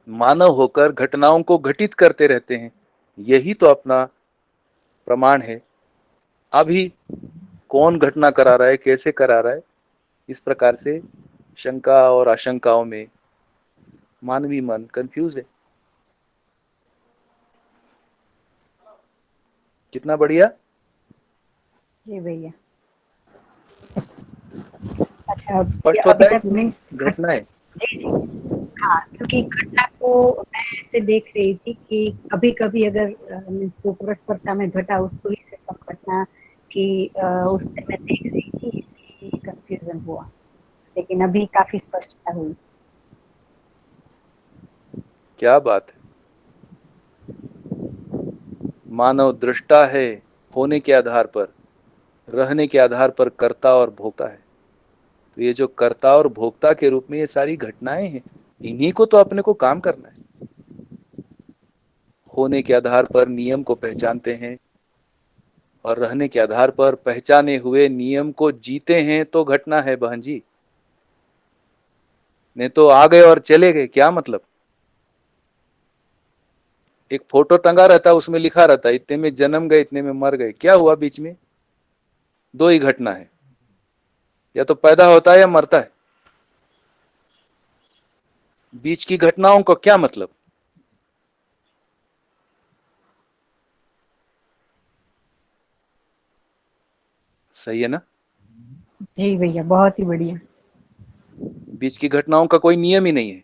मानव होकर घटनाओं को घटित करते रहते हैं, यही तो अपना प्रमाण है। अभी कौन घटना करा रहा है, कैसे करा रहा है, इस प्रकार से शंका और आशंकाओं में मानवीय मन कंफ्यूज है। कितना बढ़िया। जी भैया। अच्छा, स्पष्ट अभी होता है तक कि मैं नहीं घटनाएं? जी जी हाँ, क्योंकि घटना को मैं ऐसे देख रही थी कि कभी कभी अगर जो परस्परता में घटा उसको ही से कम घटना कि उससे मैं देख रही थी, इसलिए कंफ्यूजन हुआ, लेकिन अभी काफी स्पष्टता हुई। क्या बात है। मानव दृष्टा है, होने के आधार पर, रहने के आधार पर कर्ता और भोक्ता है। तो ये जो कर्ता और भोक्ता के रूप में ये सारी घटनाएं हैं, इन्हीं को तो अपने को काम करना है। होने के आधार पर नियम को पहचानते हैं और रहने के आधार पर पहचाने हुए नियम को जीते हैं तो घटना है बहन जी। नहीं तो आ गए और चले गए, क्या मतलब। एक फोटो टंगा रहता है, उसमें लिखा रहता है इतने में जन्म गए, इतने में मर गए, क्या हुआ बीच में? दो ही घटना है, या तो पैदा होता है या मरता है। बीच की घटनाओं का क्या मतलब? सही है ना? जी भैया, बहुत ही बढ़िया। बीच की घटनाओं का कोई नियम ही नहीं है,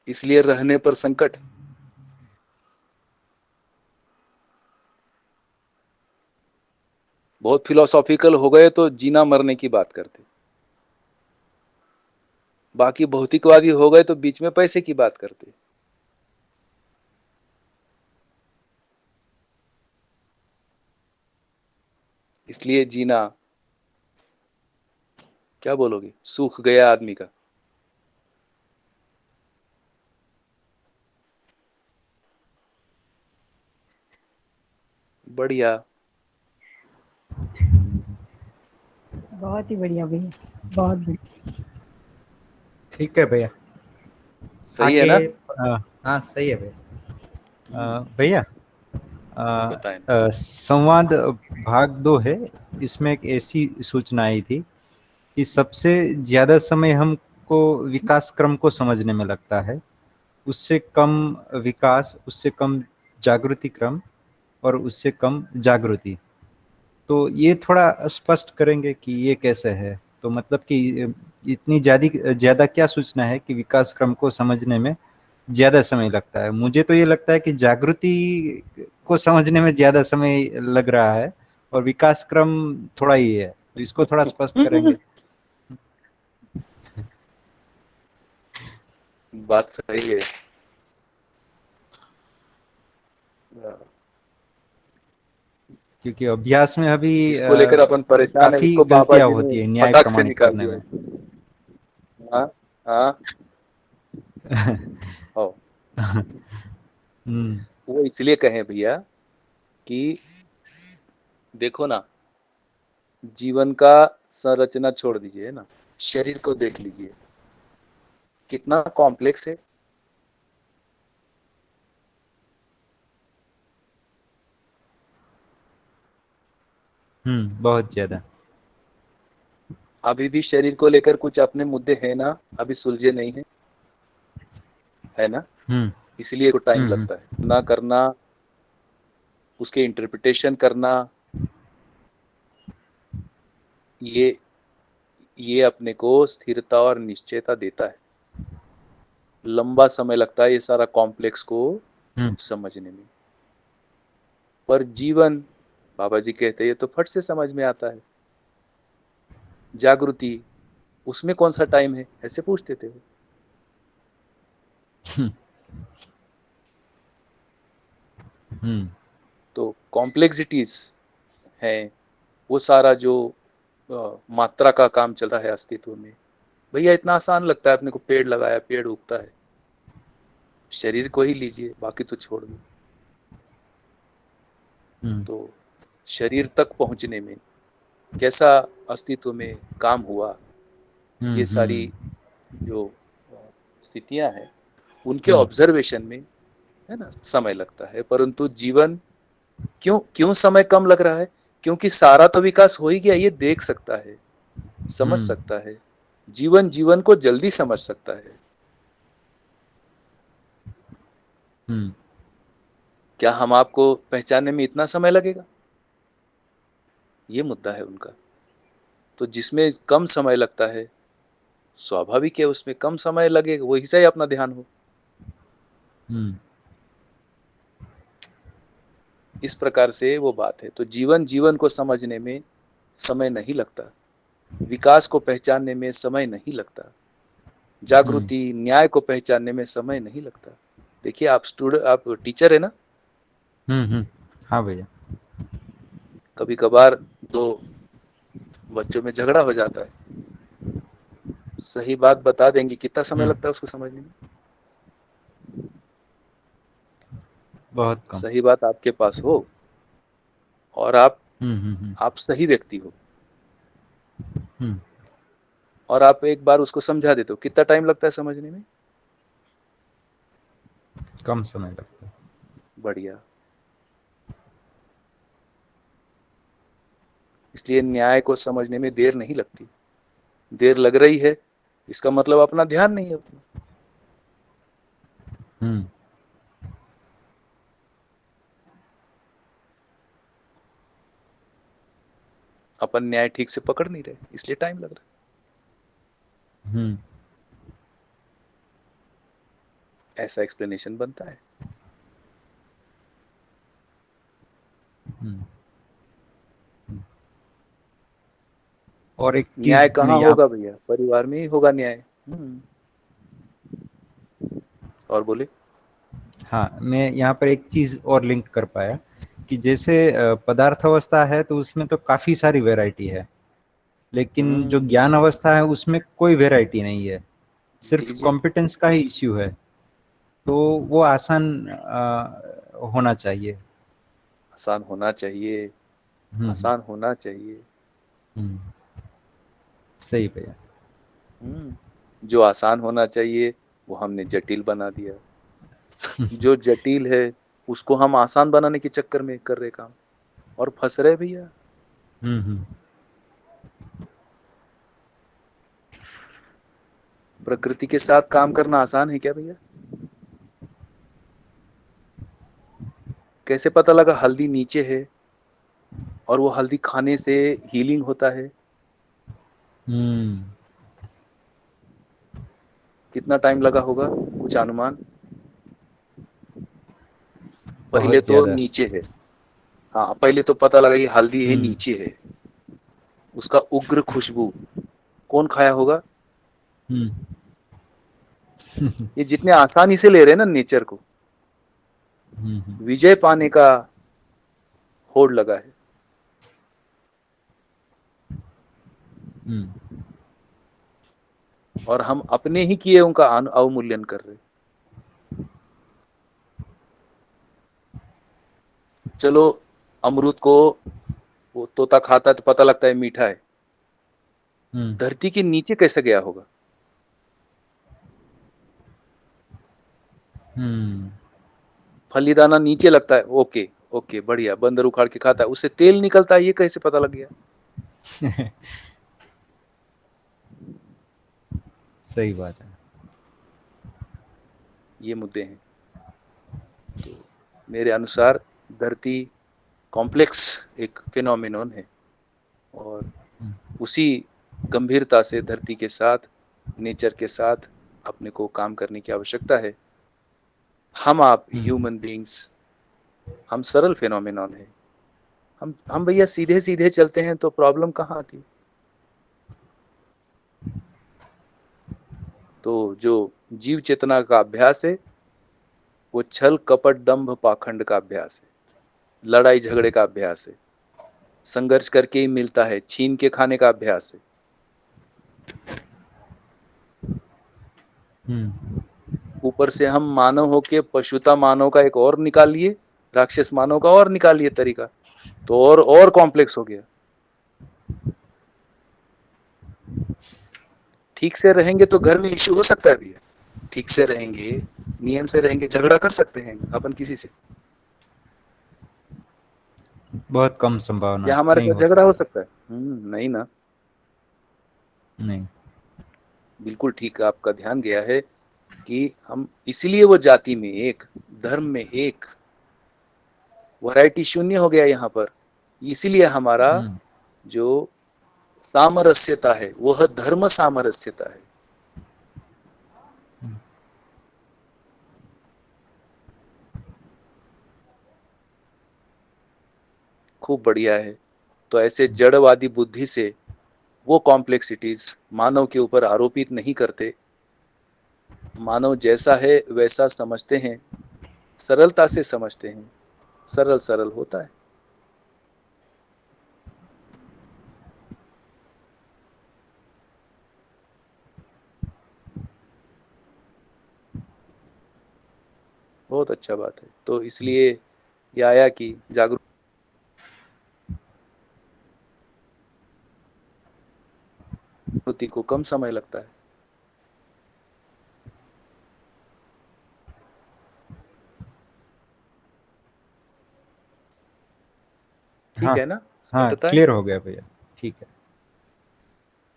इसलिए रहने पर संकट। बहुत फिलोसॉफिकल हो गए तो जीना मरने की बात करते, बाकी भौतिकवादी हो गए तो बीच में पैसे की बात करते। इसलिए जीना, क्या बोलोगे, सूख गया आदमी का। बढ़िया। बहुत ही बढ़िया भैया, बहुत बढ़िया। ठीक है भैया। सही है आगे ना? हाँ सही है भैया। भैया बताएं। संवाद भाग 2 है, इसमें एक ऐसी सूचना आई थी कि सबसे ज्यादा समय हमको विकास क्रम को समझने में लगता है, उससे कम विकास, उससे कम जागृति क्रम और उससे कम जागृति। तो ये थोड़ा स्पष्ट करेंगे कि ये कैसे है? तो मतलब कि इतनी ज्यादा क्या सूचना है कि विकास क्रम को समझने में ज्यादा समय लगता है? मुझे तो ये लगता है कि जागृति को समझने में ज्यादा समय लग रहा है और विकास क्रम थोड़ा ही है, तो इसको थोड़ा स्पष्ट करेंगे। बात सही है। क्योंकि अभ्यास में अभी इसको लेकर अपन परेशान है, काफी इसको बाबा गलतियां जी ने होती है न्याय फटाक से प्रमाणित निकाल करने दिया। में। हाँ हाँ। ओ, हम्म। वो इसलिए कहें भैया कि देखो ना, जीवन का संरचना छोड़ दीजिए ना, शरीर को देख लीजिए, कितना कॉम्प्लेक्स है। बहुत ज्यादा। अभी भी शरीर को लेकर कुछ अपने मुद्दे हैं ना, अभी सुलझे नहीं है, है ना? हम्म इसलिए को टाइम हम्म लगता है ना, करना, उसके इंटरप्रिटेशन करना, ये अपने को स्थिरता और निश्चयता देता है। लंबा समय लगता है ये सारा कॉम्प्लेक्स को समझने में, पर जीवन, बाबा जी कहते हैं, ये तो फट से समझ में आता है। जागृति, उसमें कौन सा टाइम है, ऐसे पूछते थे वो। तो कॉम्प्लेक्सिटीज है, वो सारा जो मात्रा का काम चलता है अस्तित्व में। भैया इतना आसान लगता है अपने को, पेड़ लगाया, पेड़ उगता है। शरीर को ही लीजिए, बाकी तो छोड़ दो। तो शरीर तक पहुंचने में कैसा अस्तित्व में काम हुआ, ये सारी जो स्थितियां हैं, उनके ऑब्जर्वेशन में, है ना, समय लगता है। परंतु जीवन, क्यों समय कम लग रहा है? क्योंकि सारा तो विकास हो ही गया, ये देख सकता है, समझ सकता है। जीवन को जल्दी समझ सकता है। क्या हम आपको पहचानने में इतना समय लगेगा? ये मुद्दा है उनका। तो जिसमें कम समय लगता है, स्वाभाविक है उसमें कम समय लगेगा, वही से अपना ध्यान हो। इस प्रकार से वो बात है। तो जीवन को समझने में समय नहीं लगता, विकास को पहचानने में समय नहीं लगता, जागृति न्याय को पहचानने में समय नहीं लगता। देखिए, आप टीचर है ना? हाँ भैया। कभी कभार दो बच्चों में झगड़ा हो जाता है, सही बात बता देंगे, कितना समय लगता है उसको समझने में? बहुत कम। सही बात आपके पास हो और आप सही व्यक्ति हो, और आप एक बार उसको समझा देते हो, कितना टाइम लगता है समझने में? कम समय लगता है। बढ़िया। इसलिए न्याय को समझने में देर नहीं लगती। देर लग रही है, इसका मतलब अपना ध्यान नहीं है अपना। अपन न्याय ठीक से पकड़ नहीं रहे, इसलिए टाइम लग रहा है। ऐसा एक्सप्लेनेशन बनता है। और एक न्याय चीज कहाँ होगा भैया? परिवार में ही होगा न्याय। और बोले। हाँ, मैं यहाँ पर एक चीज और लिंक कर पाया कि जैसे पदार्थ अवस्था है तो उसमें तो काफी सारी वैरायटी है, लेकिन जो ज्ञान अवस्था है उसमें कोई वैरायटी नहीं है, सिर्फ कॉम्पिटेंस का ही इश्यू है। तो वो आसान होना चाहिए। आसान होना चाहिए, आसान होना चाहिए। सही भैया। जो आसान होना चाहिए वो हमने जटिल बना दिया। जो जटिल है उसको हम आसान बनाने के चक्कर में कर रहे काम, और फंस रहे भैया। प्रकृति के साथ काम करना आसान है क्या भैया? कैसे पता लगा हल्दी नीचे है और वो हल्दी खाने से हीलिंग होता है? कितना टाइम लगा होगा, कुछ अनुमान? पहले तो नीचे है। हाँ, पहले तो पता लगा ये हल्दी है, नीचे है। उसका उग्र खुशबू कौन खाया होगा? ये जितने आसानी से ले रहे हैं ना नेचर को, विजय पाने का होड़ लगा है। और हम अपने ही किए उनका अवमूल्यन कर रहे। चलो, अमरूद को वो तोता खाता है तो पता लगता है मीठा है, धरती के नीचे कैसे गया होगा? फलीदाना नीचे लगता है, ओके ओके बढ़िया, बंदर उखाड़ के खाता है, उससे तेल निकलता है, ये कैसे पता लग गया? सही बात है। ये मुद्दे हैं। तो मेरे अनुसार धरती कॉम्प्लेक्स एक फिनोमिनन है, और उसी गंभीरता से धरती के साथ, नेचर के साथ अपने को काम करने की आवश्यकता है। हम आप ह्यूमन बीइंग्स, हम सरल फिनोमेनॉन है। हम भैया सीधे सीधे चलते हैं तो प्रॉब्लम कहाँ आती? तो जो जीव चेतना का अभ्यास है वो छल कपट दंभ पाखंड का अभ्यास है, लड़ाई झगड़े का अभ्यास है, संघर्ष करके ही मिलता है, छीन के खाने का अभ्यास है। ऊपर से हम मानव होके पशुता मानव का एक और निकाल लिए, राक्षस मानव का और निकाल लिए तरीका, तो और कॉम्प्लेक्स हो गया। ठीक से रहेंगे तो घर में इश्यू हो सकता है भैया, ठीक से रहेंगे, नियम से रहेंगे, झगड़ा कर सकते हैं अपन किसी से, बहुत कम संभावना, या हमारे नहीं साथ झगड़ा हो सकता है? नहीं ना, नहीं। बिल्कुल ठीक है, आपका ध्यान गया है कि हम इसीलिए वो जाति में एक, धर्म में एक, वैरायटी शून्य हो गया यहाँ पर। इसीलिए हमारा जो सामरस्यता है वह धर्म सामरस्यता है। खूब बढ़िया है। तो ऐसे जड़वादी बुद्धि से वो कॉम्प्लेक्सिटीज मानव के ऊपर आरोपित नहीं करते, मानव जैसा है वैसा समझते हैं, सरलता से समझते हैं, सरल सरल होता है। बहुत अच्छा बात है। तो इसलिए ये आया कि जागृति को कम समय लगता है। ठीक है ना? हाँ, क्लियर हो गया भैया, ठीक है।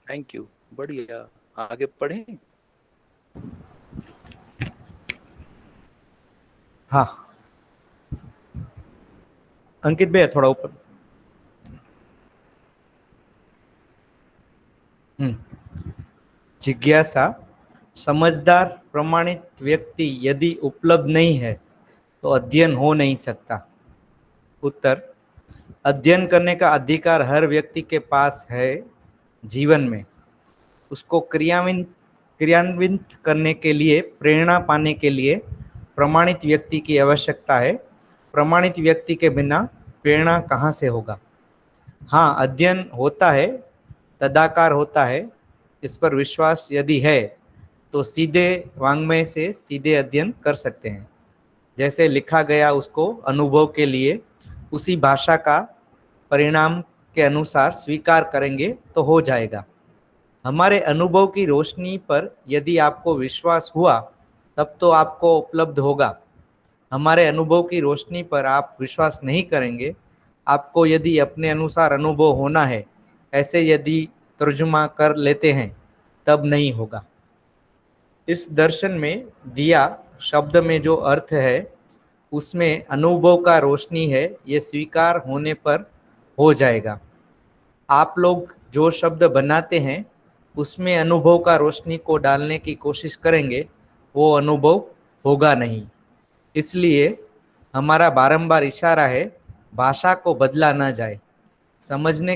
थैंक यू, बढ़िया। आगे पढ़ें? हाँ अंकित भैया थोड़ा ऊपर। जिज्ञासा, समझदार प्रमाणित व्यक्ति यदि उपलब्ध नहीं है तो अध्ययन हो नहीं सकता। उत्तर, अध्ययन करने का अधिकार हर व्यक्ति के पास है। जीवन में उसको क्रियान्वित करने के लिए, प्रेरणा पाने के लिए प्रमाणित व्यक्ति की आवश्यकता है। प्रमाणित व्यक्ति के बिना प्रेरणा कहाँ से होगा? हाँ, अध्ययन होता है, तदाकार होता है, इस पर विश्वास यदि है तो सीधे वांग्मय से सीधे अध्ययन कर सकते हैं। जैसे लिखा गया उसको अनुभव के लिए उसी भाषा का परिणाम के अनुसार स्वीकार करेंगे तो हो जाएगा। हमारे अनुभव की रोशनी पर यदि आपको विश्वास हुआ तब तो आपको उपलब्ध होगा। हमारे अनुभव की रोशनी पर आप विश्वास नहीं करेंगे, आपको यदि अपने अनुसार अनुभव होना है ऐसे यदि तर्जुमा कर लेते हैं तब नहीं होगा। इस दर्शन में दिया शब्द में जो अर्थ है उसमें अनुभव का रोशनी है, ये स्वीकार होने पर हो जाएगा। आप लोग जो शब्द बनाते हैं उसमें अनुभव का रोशनी को डालने की कोशिश करेंगे, वो अनुभव होगा नहीं। इसलिए हमारा बारंबार इशारा है भाषा को बदला ना जाए। समझने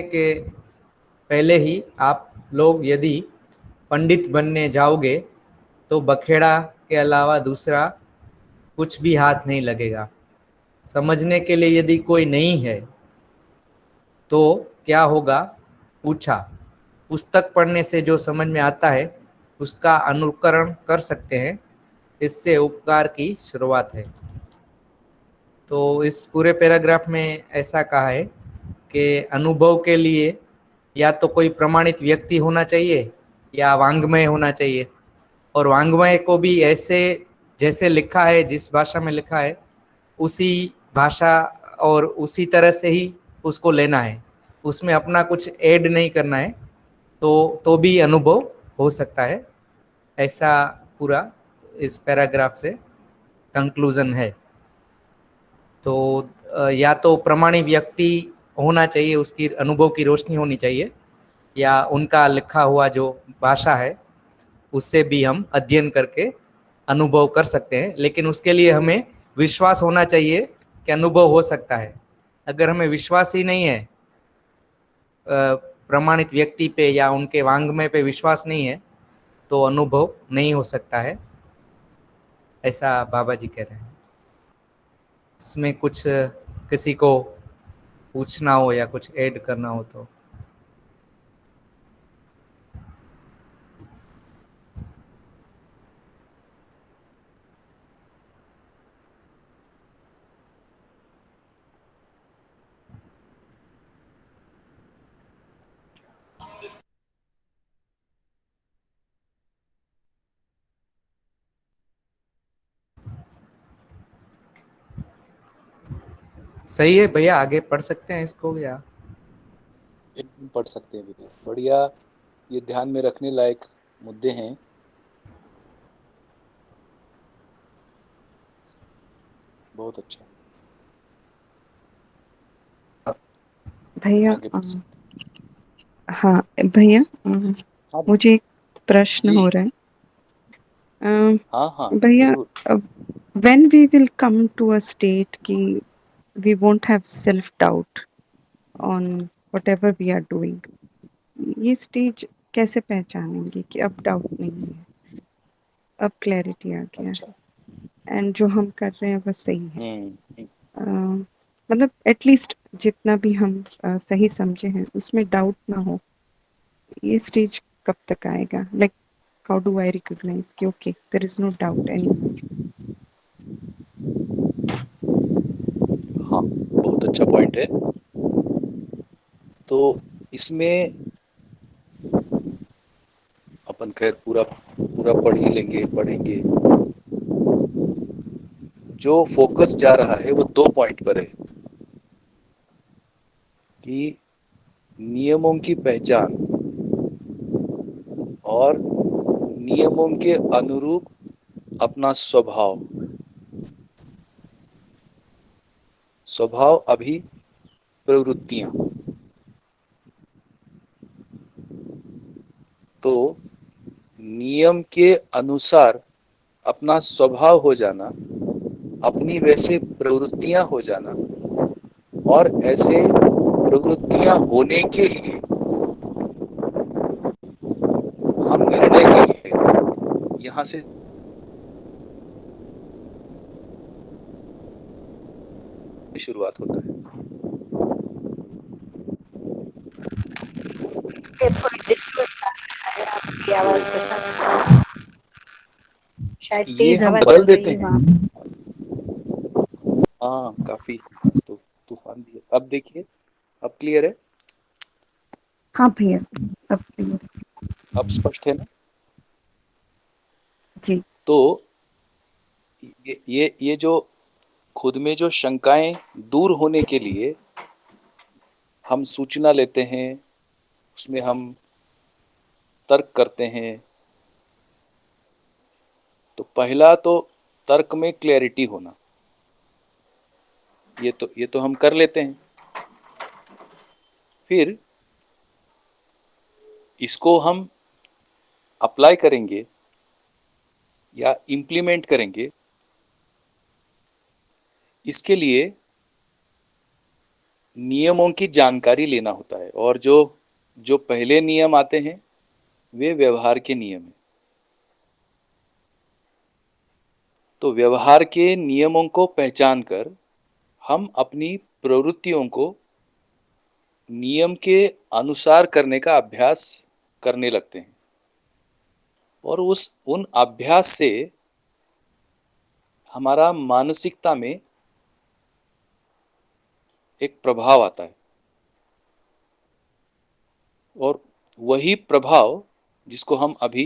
के पहले ही आप लोग यदि पंडित बनने जाओगे तो बखेड़ा के अलावा दूसरा कुछ भी हाथ नहीं लगेगा। समझने के लिए यदि कोई नहीं है तो क्या होगा? पूछा। पुस्तक पढ़ने से जो समझ में आता है उसका अनुकरण कर सकते हैं, इससे उपकार की शुरुआत है। तो इस पूरे पैराग्राफ में ऐसा कहा है कि अनुभव के लिए या तो कोई प्रमाणित व्यक्ति होना चाहिए या वांग्मय होना चाहिए, और वांग्मय को भी ऐसे जैसे लिखा है, जिस भाषा में लिखा है उसी भाषा और उसी तरह से ही उसको लेना है, उसमें अपना कुछ ऐड नहीं करना है, तो भी अनुभव हो सकता है। ऐसा पूरा इस पैराग्राफ से कंक्लूजन है। तो या तो प्रमाणित व्यक्ति होना चाहिए, उसकी अनुभव की रोशनी होनी चाहिए, या उनका लिखा हुआ जो भाषा है उससे भी हम अध्ययन करके अनुभव कर सकते हैं। लेकिन उसके लिए हमें विश्वास होना चाहिए कि अनुभव हो सकता है। अगर हमें विश्वास ही नहीं है, प्रमाणित व्यक्ति पे या उनके वांग्मय पे विश्वास नहीं है, तो अनुभव नहीं हो सकता है, ऐसा बाबा जी कह रहे हैं। इसमें कुछ किसी को पूछना हो या कुछ ऐड करना हो तो। सही है भैया, आगे पढ़ सकते हैं इसको या? एकदम पढ़ सकते हैं भैया, बढ़िया। ये ध्यान में रखने लायक मुद्दे हैं। बहुत अच्छा, भैया आगे बढ़ सकते हाँ भैया हैं। हाँ मुझे एक प्रश्न जी, हो रहा है। अ, हाँ हाँ भैया जरूर। when we will come to a state कि we won't have self doubt on whatever we are doing, ये स्टेज कैसे पहचानेंगे कि अब डाउट नहीं है, अब क्लैरिटी आ गया अच्छा। है एंड जो हम कर रहे हैं वो सही है? हम्म। मतलब एटलीस्ट जितना भी हम सही समझे हैं उसमें डाउट ना हो, ये स्टेज कब तक आएगा? Like how do I recognize कि okay there is no doubt anymore? हाँ, बहुत अच्छा पॉइंट है। तो इसमें अपन खैर पूरा पूरा पढ़ ही लेंगे, पढ़ेंगे। जो फोकस जा रहा है वो 2 पॉइंट पर है कि नियमों की पहचान और नियमों के अनुरूप अपना स्वभाव। स्वभाव अभी प्रवृत्तियां। तो नियम के अनुसार अपना स्वभाव हो जाना, अपनी वैसे प्रवृत्तियां हो जाना, और ऐसे प्रवृत्तियां होने के लिए हम निर्णय के लिए यहाँ से शुरुआत होता है। ये थोड़ी डिस्टर्बेंस आ रहा है आपकी आवाज के साथ, शायद ये तेज हम हवा बदल चल देते रही है हैं। वहां पे। हाँ, काफी तो तूफान भी है। अब देखिए, अब क्लियर है? हाँ भैया अब clear अब स्पष्ट है ना? जी। तो ये जो खुद में जो शंकाएं दूर होने के लिए हम सूचना लेते हैं, उसमें हम तर्क करते हैं। तो पहला तो तर्क में क्लैरिटी होना, ये तो हम कर लेते हैं। फिर इसको हम अप्लाई करेंगे या इम्प्लीमेंट करेंगे, इसके लिए नियमों की जानकारी लेना होता है। और जो जो पहले नियम आते हैं वे व्यवहार के नियम हैं। तो व्यवहार के नियमों को पहचान कर हम अपनी प्रवृत्तियों को नियम के अनुसार करने का अभ्यास करने लगते हैं। और उन अभ्यास से हमारा मानसिकता में एक प्रभाव आता है, और वही प्रभाव जिसको हम अभी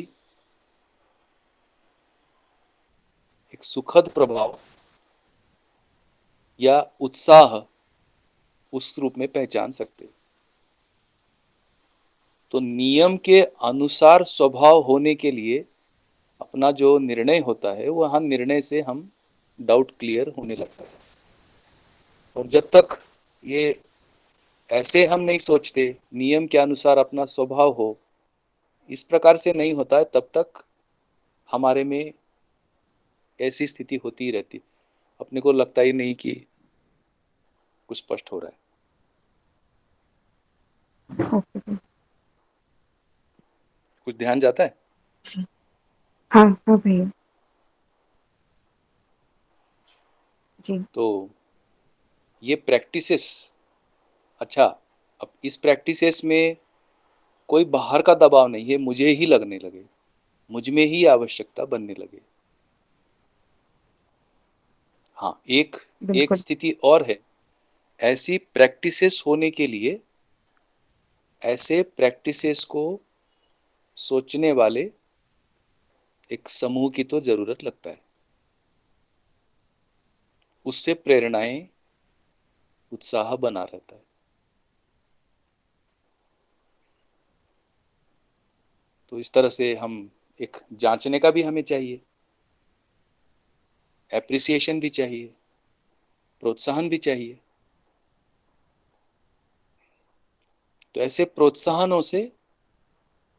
एक सुखद प्रभाव या उत्साह उस रूप में पहचान सकते हैं। तो नियम के अनुसार स्वभाव होने के लिए अपना जो निर्णय होता है, वहां निर्णय से हम डाउट क्लियर होने लगता है। और जब तक ये ऐसे हम नहीं सोचते, नियम के अनुसार अपना स्वभाव हो, इस प्रकार से नहीं होता है, तब तक हमारे में ऐसी स्थिति होती ही रहती, अपने को लगता ही नहीं कि कुछ स्पष्ट हो रहा है। ओके भैया। कुछ ध्यान जाता है? हाँ हाँ भैया जी। तो ये प्रैक्टिसेस, अच्छा, अब इस प्रैक्टिसेस में कोई बाहर का दबाव नहीं है, मुझे ही लगने लगे, मुझ में ही आवश्यकता बनने लगे। हाँ, एक बिल्कुल। स्थिति और है, ऐसी प्रैक्टिसेस होने के लिए ऐसे प्रैक्टिसेस को सोचने वाले एक समूह की तो जरूरत लगता है, उससे प्रेरणाएं, उत्साह बना रहता है। तो इस तरह से हम एक जांचने का भी हमें चाहिए, एप्रिसिएशन भी चाहिए, प्रोत्साहन भी चाहिए। तो ऐसे प्रोत्साहनों से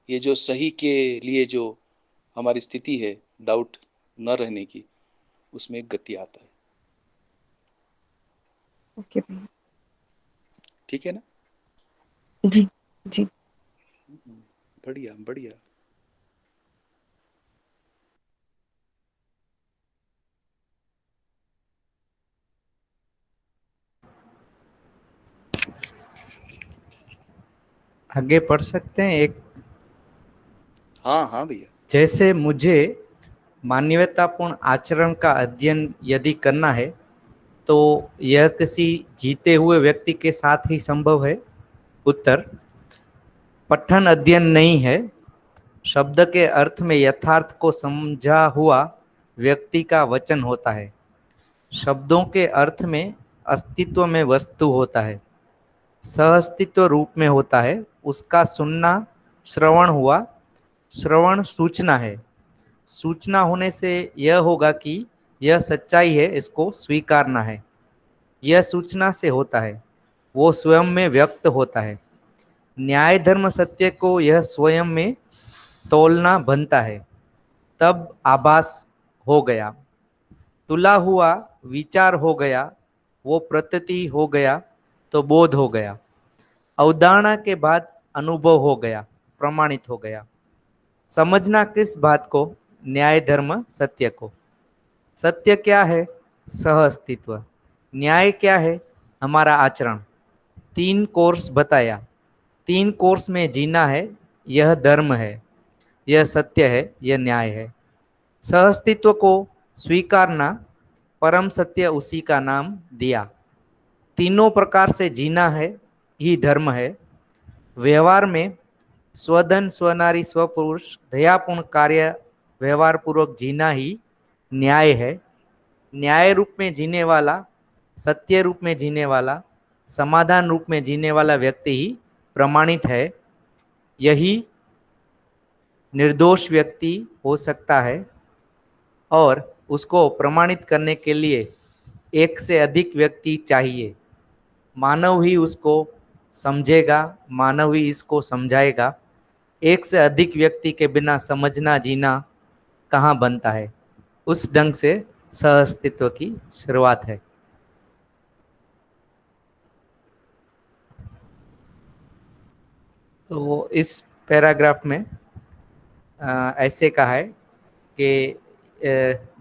ये जो सही के लिए जो हमारी स्थिति है डाउट न रहने की, उसमें एक गति आता है। ओके भैया। ठीक है ना? जी जी। बढ़िया बढ़िया। आगे पढ़ सकते हैं एक। हाँ हाँ भैया। जैसे मुझे मानवतापूर्ण आचरण का अध्ययन यदि करना है तो यह किसी जीते हुए व्यक्ति के साथ ही संभव है। उत्तर, पठन अध्ययन नहीं है। शब्द के अर्थ में यथार्थ को समझा हुआ व्यक्ति का वचन होता है। शब्दों के अर्थ में अस्तित्व में वस्तु होता है, सहअस्तित्व रूप में होता है। उसका सुनना श्रवण हुआ। श्रवण सूचना है। सूचना होने से यह होगा कि यह सच्चाई है, इसको स्वीकारना है। यह सूचना से होता है, वो स्वयं में व्यक्त होता है। न्याय धर्म सत्य को यह स्वयं में तोलना बनता है, तब आभास हो गया। तुला हुआ विचार हो गया, वो प्रतीति हो गया तो बोध हो गया। अवधारणा के बाद अनुभव हो गया, प्रमाणित हो गया। समझना किस बात को? न्याय धर्म सत्य को। सत्य क्या है? सह अस्तित्व। न्याय क्या है? हमारा आचरण। 3 कोर्स बताया। 3 कोर्स में जीना है, यह धर्म है, यह सत्य है, यह न्याय है। सह अस्तित्व को स्वीकारना, परम सत्य उसी का नाम दिया। तीनों प्रकार से जीना है ही धर्म है। व्यवहार में स्वधन स्वनारी स्वपुरुष दयापूर्ण कार्य व्यवहार पूर्वक जीना ही न्याय है। न्याय रूप में जीने वाला, सत्य रूप में जीने वाला, समाधान रूप में जीने वाला व्यक्ति ही प्रमाणित है। यही निर्दोष व्यक्ति हो सकता है और उसको प्रमाणित करने के लिए एक से अधिक व्यक्ति चाहिए। मानव ही उसको समझेगा, मानव ही इसको समझाएगा। एक से अधिक व्यक्ति के बिना समझना जीना कहाँ बनता है। उस ढंग से सहअस्तित्व की शुरुआत है। तो इस पैराग्राफ में ऐसे कहा है कि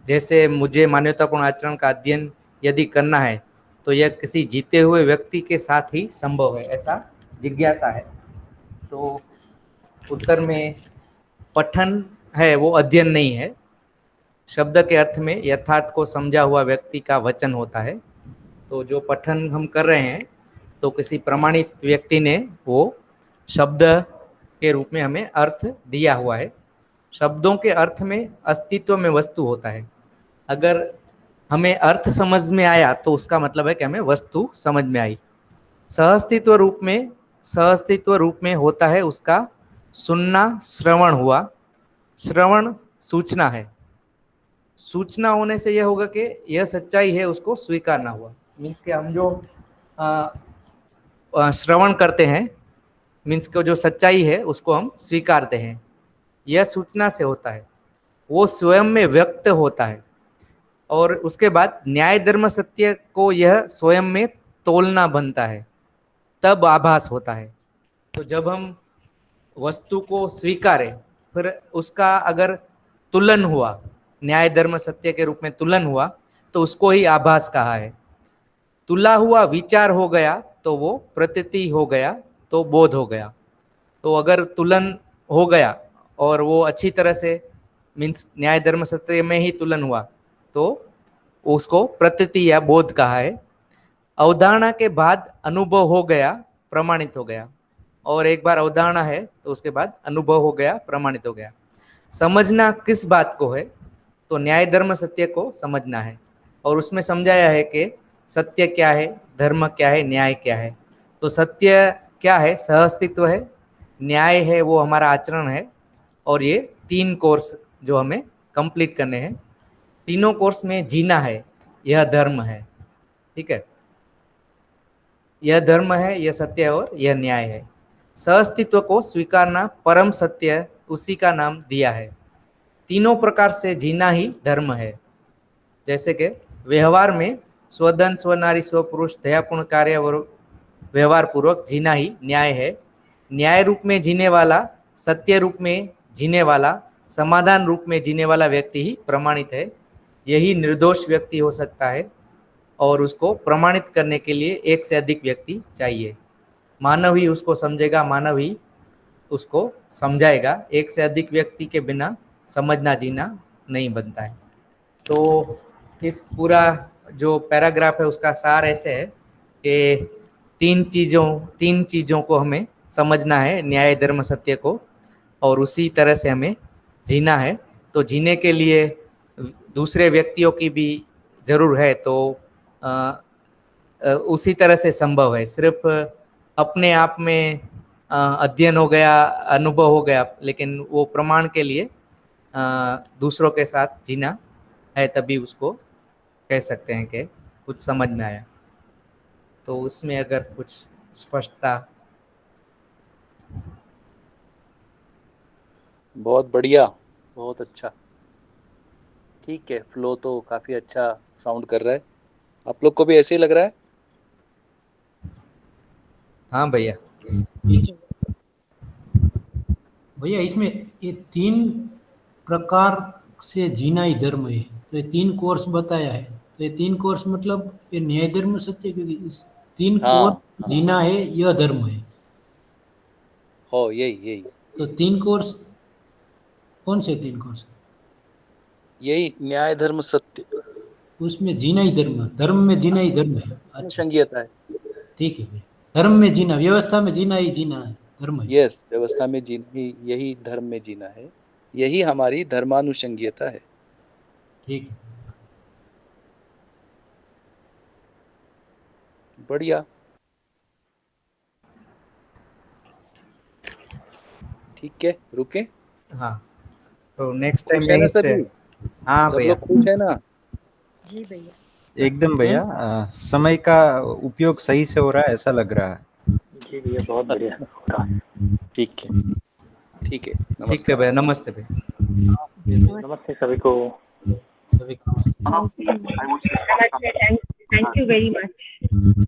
जैसे मुझे मानवतापूर्ण आचरण का अध्ययन यदि करना है तो यह किसी जीते हुए व्यक्ति के साथ ही संभव है, ऐसा जिज्ञासा है। तो उत्तर में पठन है, वो अध्ययन नहीं है। शब्द के अर्थ में यथार्थ को समझा हुआ व्यक्ति का वचन होता है। तो जो पठन हम कर रहे हैं तो किसी प्रमाणित व्यक्ति ने वो शब्द के रूप में हमें अर्थ दिया हुआ है। शब्दों के अर्थ में अस्तित्व में वस्तु होता है। अगर हमें अर्थ समझ में आया तो उसका मतलब है कि हमें वस्तु समझ में आई। सहअस्तित्व रूप में होता है उसका सुनना, श्रवण हुआ। श्रवण सूचना है। सूचना होने से यह होगा कि यह सच्चाई है, उसको स्वीकारना हुआ। मीन्स कि हम जो श्रवण करते हैं, मीन्स को जो सच्चाई है उसको हम स्वीकारते हैं, यह सूचना से होता है, वो स्वयं में व्यक्त होता है। और उसके बाद न्याय धर्म सत्य को यह स्वयं में तोलना बनता है, तब आभास होता है। तो जब हम वस्तु को स्वीकारें, फिर उसका अगर तुलन हुआ, न्याय धर्म सत्य के रूप में तुलन हुआ, तो उसको ही आभास कहा है। तुला हुआ विचार हो गया तो वो प्रतीति हो गया, तो बोध हो गया। तो अगर तुलन हो गया और वो अच्छी तरह से, मीन्स न्याय धर्म सत्य में ही तुलन हुआ, तो उसको प्रतीति या बोध कहा है। अवधारणा के बाद अनुभव हो गया, प्रमाणित हो गया। और एक बार अवधारणा है तो उसके बाद अनुभव हो गया, प्रमाणित हो गया। समझना किस बात को है? तो न्याय धर्म सत्य को समझना है। और उसमें समझाया है कि सत्य क्या है, धर्म क्या है, न्याय क्या है। तो सत्य क्या है? सहअस्तित्व है। न्याय है वो हमारा आचरण है। और ये 3 कोर्स जो हमें कंप्लीट करने हैं, तीनों कोर्स में जीना है, यह धर्म है। ठीक है, यह धर्म है, यह सत्य है और यह न्याय है। सहअस्तित्व को स्वीकारना परम सत्य, उसी का नाम दिया है। तीनों प्रकार से जीना ही धर्म है। जैसे कि व्यवहार में स्वधन, स्वनारी, स्वपुरुष, दयापूर्ण कार्य और व्यवहार पूर्वक जीना ही न्याय है। न्याय रूप में जीने वाला, सत्य रूप में जीने वाला, समाधान रूप में जीने वाला व्यक्ति ही प्रमाणित है। यही निर्दोष व्यक्ति हो सकता है। और उसको प्रमाणित करने के लिए एक से अधिक व्यक्ति चाहिए। मानव ही उसको समझेगा, मानव ही उसको समझाएगा। एक से अधिक व्यक्ति के बिना समझना जीना नहीं बनता है। तो इस पूरा जो पैराग्राफ है उसका सार ऐसे है कि 3 चीज़ों को हमें समझना है, न्याय धर्म सत्य को, और उसी तरह से हमें जीना है। तो जीने के लिए दूसरे व्यक्तियों की भी जरूर है, तो उसी तरह से संभव है। सिर्फ अपने आप में अध्ययन हो गया, अनुभव हो गया, लेकिन वो प्रमाण के लिए दूसरों के साथ जीना है, तभी उसको कह सकते हैं कि कुछ समझ में आया। तो उसमें अगर कुछ स्पष्टता। बहुत बढ़िया, बहुत अच्छा। ठीक है, फ्लो तो काफी अच्छा साउंड कर रहा है। आप लोग को भी ऐसे ही लग रहा है? हाँ भैया। भैया इसमें ये 3 प्रकार से जीना ही धर्म है, तो ये 3 कोर्स बताया है। तो ये 3 कोर्स मतलब ये न्याय धर्म सत्य, क्योंकि इस 3 कोर्स जीना है, यह धर्म है। हो, यही तो 3 कोर्स कौन से 3 कोर्स? यही न्याय धर्म सत्य, उसमें जीना ही धर्म में जीना ही धर्म है। अच्छा, संज्ञता है। ठीक है भैया, धर्म में जीना, व्यवस्था में जीना ही जीना है, धर्म है। यस, व्यवस्था में जीना ही, यही धर्म में जीना है, यही हमारी धर्मानुषंगीयता है। ठीक है, बढ़िया। ठीक है, रुके। हाँ, तो नेक्स्ट खुश टाइम है ना यहीं से। सभी? हाँ सब भैया, लोग खुश है ना? जी भैया, एकदम भैया। समय का उपयोग सही से हो रहा है, ऐसा लग रहा है। जी भैया, बहुत बढ़िया अच्छा, हो रहा है। ठीक है, ठीक है, ठीक है नमस्कार। भैया, नमस्ते भैया। नमस्ते सभी को। सभी को नमस्ते। Namaste. Thank you very much.